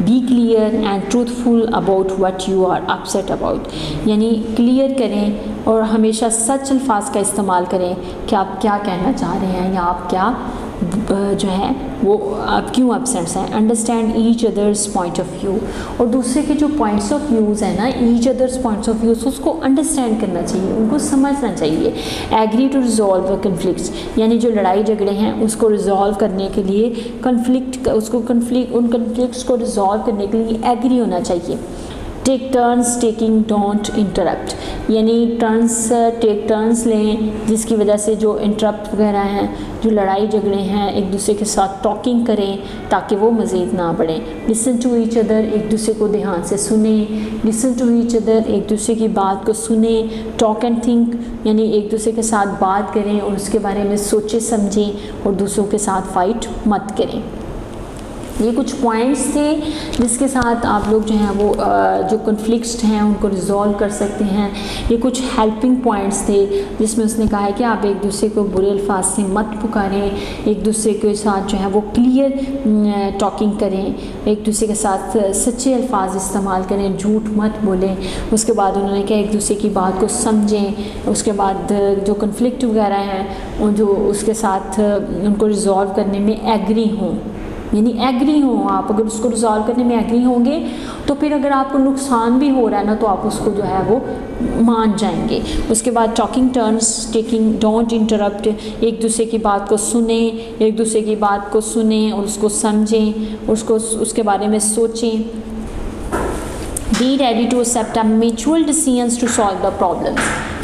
[SPEAKER 1] Be clear and truthful about what you are upset about, यानी क्लियर करें और हमेशा सच अल्फाज का इस्तेमाल करें कि आप क्या कहना चाह रहे हैं या आप क्या जो है वो क्यों एब्सेंट्स हैं। Understand each others point of view, और दूसरे के जो पॉइंट्स ऑफ व्यूज़ हैं ना, each others points of views, उसको अंडरस्टैंड करना चाहिए, उनको समझना चाहिए। एग्री टू रिजॉल्व कन्फ्लिक्ट्स, यानी जो लड़ाई झगड़े हैं उसको रिजॉल्व करने के लिए उन कन्फ्लिक्ट्स को रिजॉल्व करने के लिए एग्री होना चाहिए। Take turns taking, don't interrupt, यानी टेक टर्न्स लें, जिसकी वजह से जो इंटरप्ट वगैरह हैं, जो लड़ाई झगड़े हैं, एक दूसरे के साथ टॉकिंग करें ताकि वो मज़ीद ना बढ़ें। लिसन टू ईच अदर, एक दूसरे को ध्यान से सुने। लिसन टू ईच अदर, एक दूसरे की बात को सुने। टॉक एंड थिंक, यानी एक दूसरे के साथ बात करें और उसके बारे में सोचें समझें और दूसरों के साथ फ़ाइट मत करें। ये कुछ पॉइंट्स थे जिसके साथ आप लोग जो हैं वो जो कन्फ्लिक्ट्स हैं उनको रिजॉल्व कर सकते हैं। ये कुछ हेल्पिंग पॉइंट्स थे जिसमें उसने कहा है कि आप एक दूसरे को बुरे अल्फाज से मत पुकारें, एक दूसरे के साथ जो है वो क्लियर टॉकिंग करें, एक दूसरे के साथ सच्चे अल्फाज इस्तेमाल करें, झूठ मत बोलें। उसके बाद उन्होंने कहा एक दूसरे की बात को समझें। उसके बाद जो कन्फ्लिक्ट वगैरह हैं जो उसके साथ उनको रिजॉल्व करने में एग्री हों, यानी एग्री हो आप। अगर उसको रिजॉल्व करने में एग्री होंगे तो फिर अगर आपको नुकसान भी हो रहा है ना तो आप उसको जो है वो मान जाएंगे। उसके बाद talking turns taking, don't interrupt, एक दूसरे की बात को सुने, एक दूसरे की बात को सुने और उसको समझें, उसके बारे में सोचें। Be ready to accept a mutual decisions to solve the problems,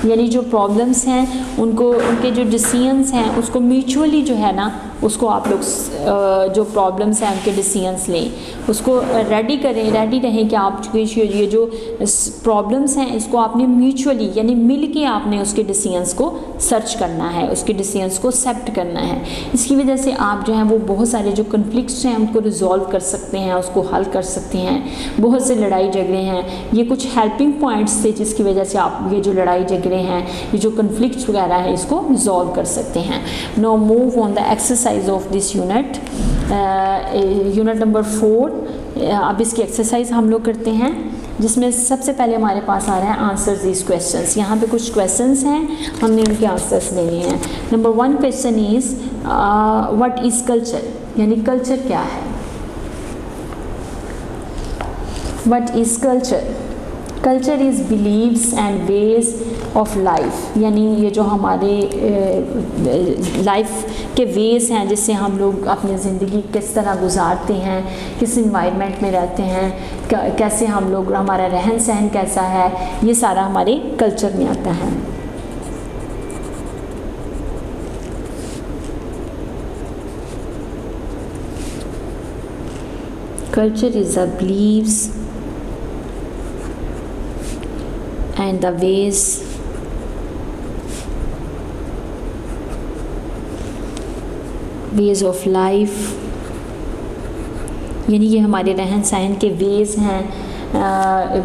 [SPEAKER 1] यानी जो प्रॉब्लम्स हैं उनके जो डिसीजंस हैं उसको म्यूचुअली जो है ना उसको आप लोग जो प्रॉब्लम्स हैं उनके डिसीजंस लें, उसको रेडी करें, रेडी रहें कि आप ये जो प्रॉब्लम्स हैं इसको आपने म्यूचुअली यानी मिल के आपने उसके डिसीजंस को सर्च करना है, उसके डिसीजंस को एक्सेप्ट करना है। इसकी वजह से आप जो हैं वो बहुत सारे जो कन्फ्लिक्ट्स हैं उनको रिजॉल्व कर सकते हैं, उसको हल कर सकते हैं। बहुत से लड़ाई झगड़े हैं, ये कुछ हेल्पिंग पॉइंट्स थे जिसकी वजह से आप ये जो लड़ाई झगड़े हैं, ये जो कन्फ्लिक्ट्स वगैरह हैं इसको रिजॉल्व कर सकते हैं। No move on the exercise of this unit, unit number 4। अब इसकी एक्सरसाइज हम लोग करते हैं जिसमें सबसे पहले हमारे पास आ रहा है आंसर दिस क्वेश्चंस। यहाँ पे कुछ क्वेश्चंस हैं, हमने उनके आंसर्स लेने हैं। Number 1 question is what is culture, यानी कल्चर क्या है। What is culture? Culture is beliefs and ways of life, यानी ये जो हमारे लाइफ के वेज़ हैं जिससे हम लोग अपनी ज़िंदगी किस तरह गुजारते हैं, किस इन्वायरमेंट में रहते हैं, कैसे हम लोग, हमारा रहन सहन कैसा है, ये सारा हमारे कल्चर में आता है। Culture is the beliefs and the ways of life, यानी ये हमारे रहन सहन के वेज़ हैं।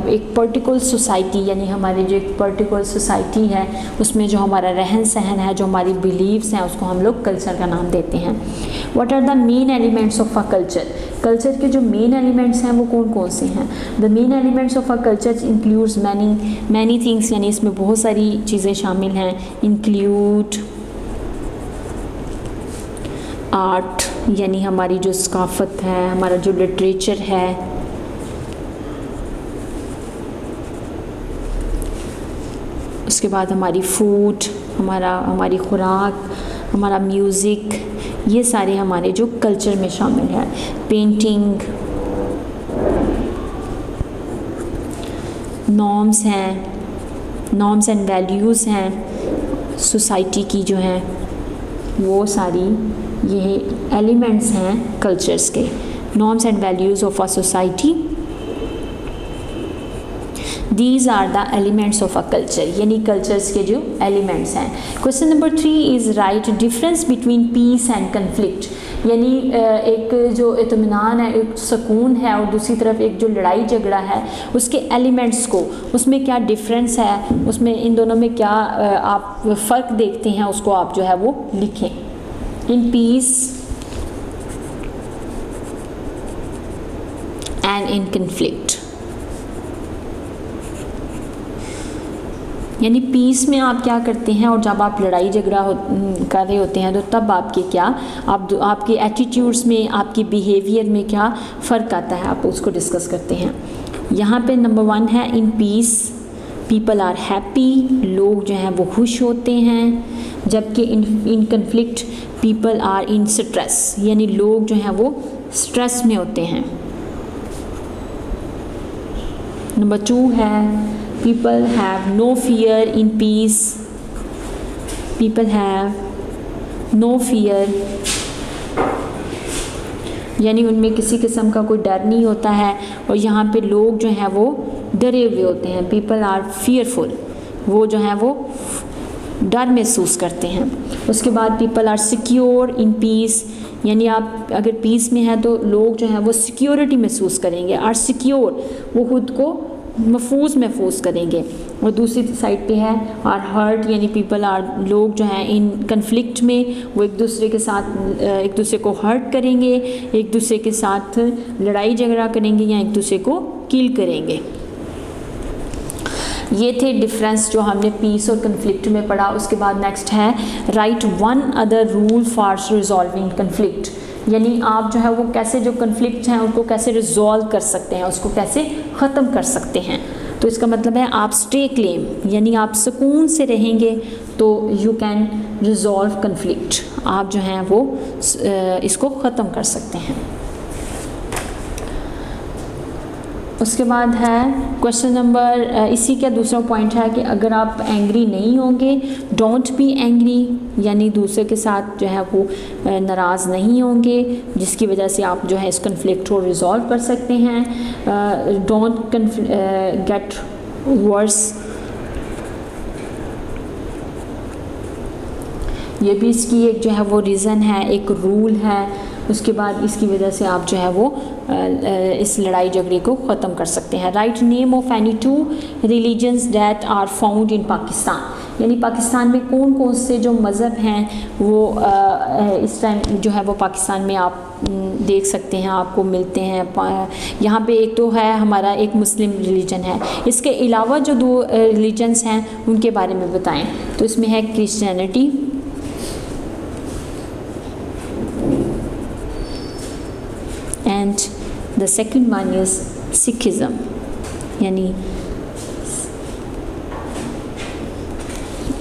[SPEAKER 1] एक पर्टिकुलर सोसाइटी, यानी हमारी जो एक पर्टिकुलर सोसाइटी है उसमें जो हमारा रहन सहन है, जो हमारी बिलीव्स हैं, उसको हम लोग कल्चर का नाम देते हैं। What are the main elements of a culture? Culture के जो मेन एलिमेंट्स हैं वो कौन कौन से हैं? The main elements of a culture includes many things, यानी इसमें बहुत सारी चीज़ें शामिल हैं। इंक्लूड आर्ट, यानी हमारी जो सकाफ़त है, हमारा जो लिटरेचर है, उसके बाद हमारी फूड, हमारी खुराक, हमारा म्यूज़िक, ये सारे हमारे जो कल्चर में शामिल है। पेंटिंग, नॉर्म्स हैं, नॉर्म्स एंड वैल्यूज़ हैं सोसाइटी की जो हैं, वो सारी ये एलिमेंट्स हैं कल्चर्स के। Norms and values of a society, these are the elements of a culture, यानी कल्चर्स के जो एलिमेंट्स हैं। Question number 3 is write difference between peace and conflict, यानी एक जो इत्मीनान है, एक सुकून है, और दूसरी तरफ एक जो लड़ाई झगड़ा है, उसके एलिमेंट्स को, उसमें क्या डिफरेंस है, उसमें इन दोनों में क्या आप फ़र्क देखते हैं, उसको आप जो है वो लिखें। इन पीस एंड इन कन्फ्लिक्ट, यानी पीस में आप क्या करते हैं और जब आप लड़ाई झगड़ा कर रहे होते हैं तो तब आपके क्या आपके एटीट्यूड्स में, आपकी बिहेवियर में क्या फ़र्क आता है, आप उसको डिस्कस करते हैं। यहाँ पे नंबर 1 है in peace people are happy, लोग जो हैं वो खुश होते हैं, जबकि in conflict people are in stress, यानी लोग जो हैं वो स्ट्रेस में होते हैं। नंबर 2 है people have no fear in peace, people have no fear, यानी उनमें किसी किस्म का कोई डर नहीं होता है, और यहाँ पे लोग जो हैं वो डरे हुए होते हैं। people are fearful, वो जो हैं वो डर महसूस करते हैं। उसके बाद people are secure in peace, यानी आप अगर पीस में हैं तो लोग जो हैं वो सिक्योरिटी महसूस करेंगे, आर सिक्योर, वो खुद को महफूज करेंगे। और दूसरी साइड पे है आर हर्ट, यानी पीपल आर, लोग जो हैं इन कन्फ्लिक्ट में वो एक दूसरे के साथ एक दूसरे को हर्ट करेंगे, एक दूसरे के साथ लड़ाई झगड़ा करेंगे या एक दूसरे को किल करेंगे। ये थे डिफरेंस जो हमने पीस और कन्फ्लिक्ट में पढ़ा। उसके बाद नेक्स्ट है right one other rule for resolving conflict, यानी आप जो है वो कैसे जो कन्फ्लिक्ट हैं उनको कैसे रिजॉल्व कर सकते हैं, उसको कैसे ख़त्म कर सकते हैं। तो इसका मतलब है आप स्टे क्लेम, यानी आप सुकून से रहेंगे तो यू कैन रिजॉल्व कन्फ्लिक्ट, आप जो हैं वो इसको ख़त्म कर सकते हैं। उसके बाद है क्वेश्चन नंबर, इसी का दूसरा पॉइंट है कि अगर आप एंग्री नहीं होंगे, डोंट बी एंग्री, यानी दूसरे के साथ जो है वो नाराज़ नहीं होंगे, जिसकी वजह से आप जो है इस कन्फ्लिक्ट को रिजॉल्व कर सकते हैं। डोंट गेट वर्स, ये भी इसकी एक जो है वो रीज़न है, एक रूल है। उसके बाद इसकी वजह से आप जो है वो इस लड़ाई झगड़े को ख़त्म कर सकते हैं। Write name of any 2 religions that are found in Pakistan, यानी पाकिस्तान में कौन कौन से जो मज़हब हैं वो इस टाइम जो है वो पाकिस्तान में आप देख सकते हैं, आपको मिलते हैं। यहाँ पे एक तो है हमारा एक मुस्लिम रिलीजन है, इसके अलावा जो 2 रिलीजन्स हैं उनके बारे में बताएं। तो इसमें है Christianity and the second one is Sikhism, यानी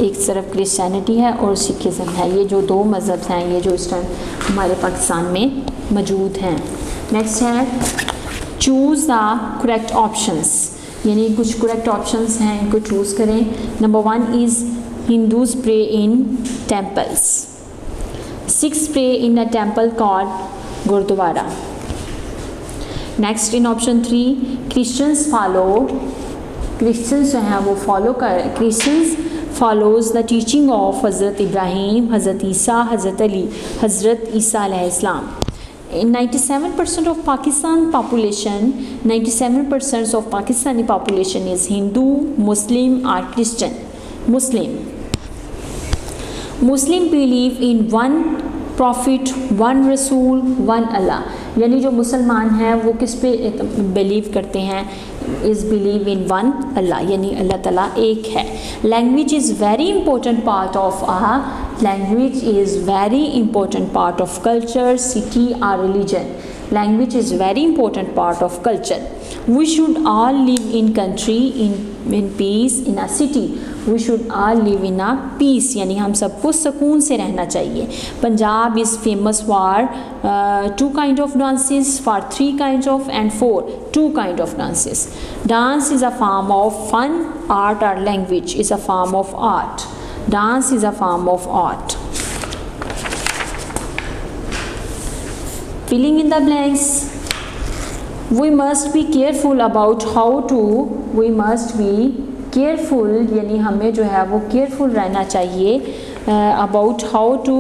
[SPEAKER 1] एक तरफ क्रिश्चियनिटी है और सिखिज़म है। ये जो 2 मज़हब हैं ये जो इस टाइम हमारे पाकिस्तान में मौजूद हैं। नेक्स्ट है चूज़ द करेक्ट ऑप्शंस, यानी कुछ करेक्ट ऑप्शंस हैं, इनको चूज़ करें। Number 1 is Hindus pray in temples, Sikhs pray in a temple called gurdwara. Next in option 3 Christians जो हैं वो फॉलो कर, Christians follows the teaching of Hazrat Ibrahim, हज़रत ईसा, हज़रत अली, हज़रत ईसा अलैहिस्सलाम। 97% of Pakistan population, 97% of Pakistani population is Hindu, Muslim or Christian. Muslim believe in one Prophet, one Rasul, one Allah, यानी जो मुसलमान हैं वो किस पे बिलीव करते हैं, इज़ बिलीव इन वन अल्लाह, यानी अल्लाह ताला एक है। Language is very important part of language is very important part of culture, city और religion. Language is very important part of culture. We should all live in country in peace in a city. We should all live in a peace, यानी हम सबको सुकून से रहना चाहिए। Punjab is famous for 2 kind of dances, for 3 kinds of and for 2 kind of dances. Dance is a form of fun, art or language is a form of art. Dance is a form of art. Filling in the blanks. We must be careful about how to. We must be careful, यानी हमें जो है वो careful रहना चाहिए about how to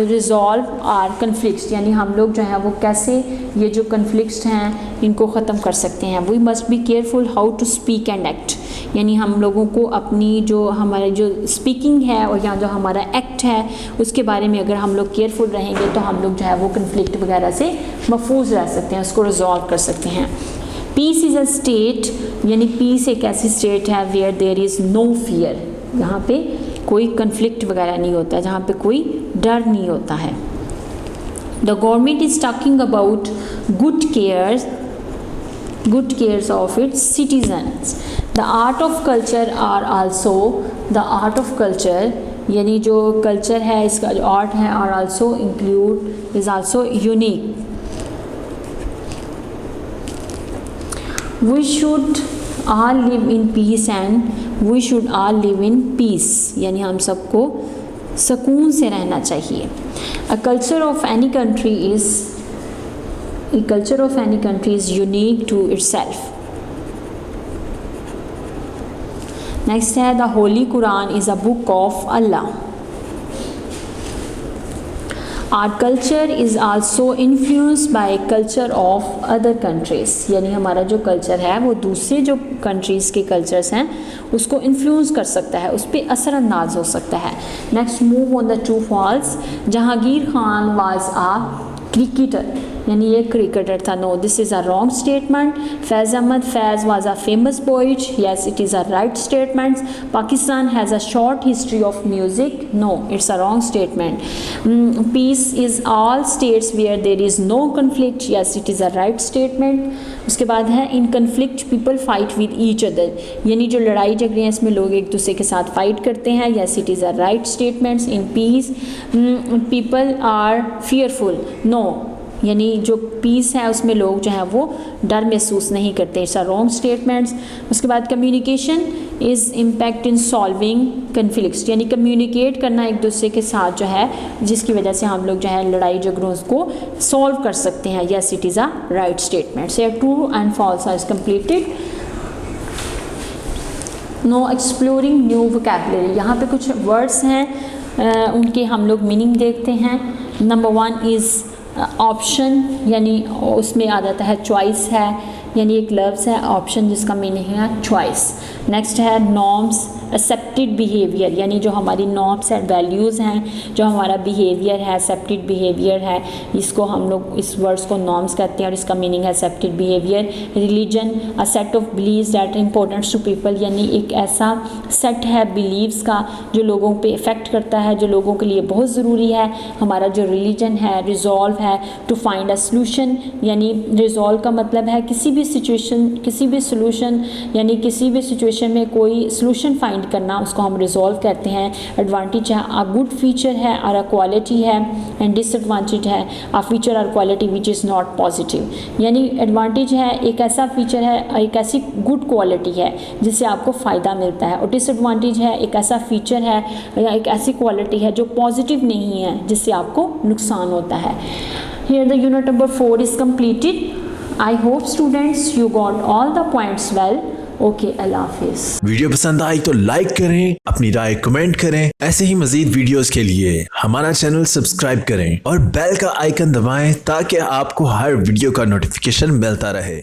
[SPEAKER 1] resolve our conflicts, यानी हम लोग जो है वो कैसे ये जो conflicts हैं इनको ख़त्म कर सकते हैं। We must be careful how to speak and act, यानी हम लोगों को अपनी जो हमारे जो स्पीकिंग है और या जो हमारा एक्ट है उसके बारे में अगर हम लोग केयरफुल रहेंगे तो हम लोग जो है वो कन्फ्लिक्ट वगैरह से महफूज रह सकते हैं, उसको रिजॉल्व कर सकते हैं। पीस इज़ अ स्टेट, यानी पीस एक ऐसी स्टेट है where there is no fear, यहाँ पे कोई कन्फ्लिक्ट वगैरह नहीं होता है, जहाँ पे कोई डर नहीं होता है। The government is talking about good cares of its citizens. The art of culture are also, the art of culture यानी जो कल्चर है, इसका जो आर्ट है, are also include, is also unique. We should all live in peace and we should all live in peace, यानी हम सबको सुकून से रहना चाहिए। A culture of any country is unique to itself. Next है the Holy Quran is a book of Allah. Our culture is also influenced by culture of other countries, यानी हमारा जो कल्चर है वो दूसरे जो कंट्रीज़ के कल्चर्स हैं उसको इन्फ्लुएंस कर सकता है, उस पर असरअंदाज हो सकता है। Next move on the true false. Jahangir Khan was a cricketer, यानी ये क्रिकेटर था। No, this is a wrong statement. Faiz Ahmad Faiz was a famous poet, yes it is a right statement. Pakistan has a short history of music, no it's a wrong statement. Peace is all states where there is no conflict, yes it is a right statement. उसके बाद है in conflict people fight with each other, यानी जो लड़ाई झगड़े हैं इसमें लोग एक दूसरे के साथ फाइट करते हैं, yes it is a right statements. In peace people are fearful, no यानी जो पीस है उसमें लोग जो हैं वो डर महसूस नहीं करते, इट्स अ रॉन्ग स्टेटमेंट्स। उसके बाद communication is impact in solving conflicts, यानी कम्युनिकेट करना एक दूसरे के साथ जो है जिसकी वजह से हम लोग जो है लड़ाई झगड़ों को सॉल्व कर सकते हैं, yes it is a right statement. So true and false are completed. No exploring new vocabulary, यहाँ पे कुछ वर्ड्स हैं उनके हम लोग मीनिंग देखते हैं। नंबर 1 इज़ ऑप्शन, यानी उसमें आ जाता है चॉइस है, यानी एक लफ्ज़ है ऑप्शन जिसका मीनिंग है चॉइस। नेक्स्ट है नॉर्म्स, एक्सेप्टेड बिहेवियर, यानी जो हमारी नॉर्म्स एंड वैल्यूज़ हैं, जो हमारा बिहेवियर है, एक्सेप्टेड बिहेवियर है, इसको हम लोग इस वर्ड्स को नॉर्म्स कहते हैं और इसका मीनिंग है accepted behaviour. Religion, a set of beliefs that importance to people, यानी एक ऐसा सेट है बिलीव्स का जो लोगों पे इफ़ेक्ट करता है, जो लोगों के लिए बहुत ज़रूरी है। हमारा जो रिलीजन है, रिजॉल्व है टू फाइंड अ सोल्यूशन, यानी रिजॉल्व का मतलब है किसी भी सिचुएशन, किसी भी सोल्यूशन, यानी किसी भी सिचुएशन में कोई सोल्यूशन फाइंड करना, उसको हम रिजॉल्व कहते हैं। एडवांटेज है अ गुड फीचर है और अ क्वालिटी है, एंड डिसएडवांटेज है अ फीचर और quality which is not positive, यानी एडवांटेज है एक ऐसा फीचर है, एक ऐसी गुड क्वालिटी है जिससे आपको फ़ायदा मिलता है, और डिसएडवांटेज है एक ऐसा फीचर है या एक ऐसी क्वालिटी है जो पॉजिटिव नहीं है जिससे आपको नुकसान होता है। Here the unit number 4 is completed. I hope students you got all the points well. Okay, Allah हाफिज़।
[SPEAKER 2] वीडियो पसंद आई तो लाइक करें, अपनी राय कमेंट करें। ऐसे ही मजीद वीडियोस के लिए हमारा चैनल सब्सक्राइब करें और बेल का आइकन दबाएं ताकि आपको हर वीडियो का नोटिफिकेशन मिलता रहे।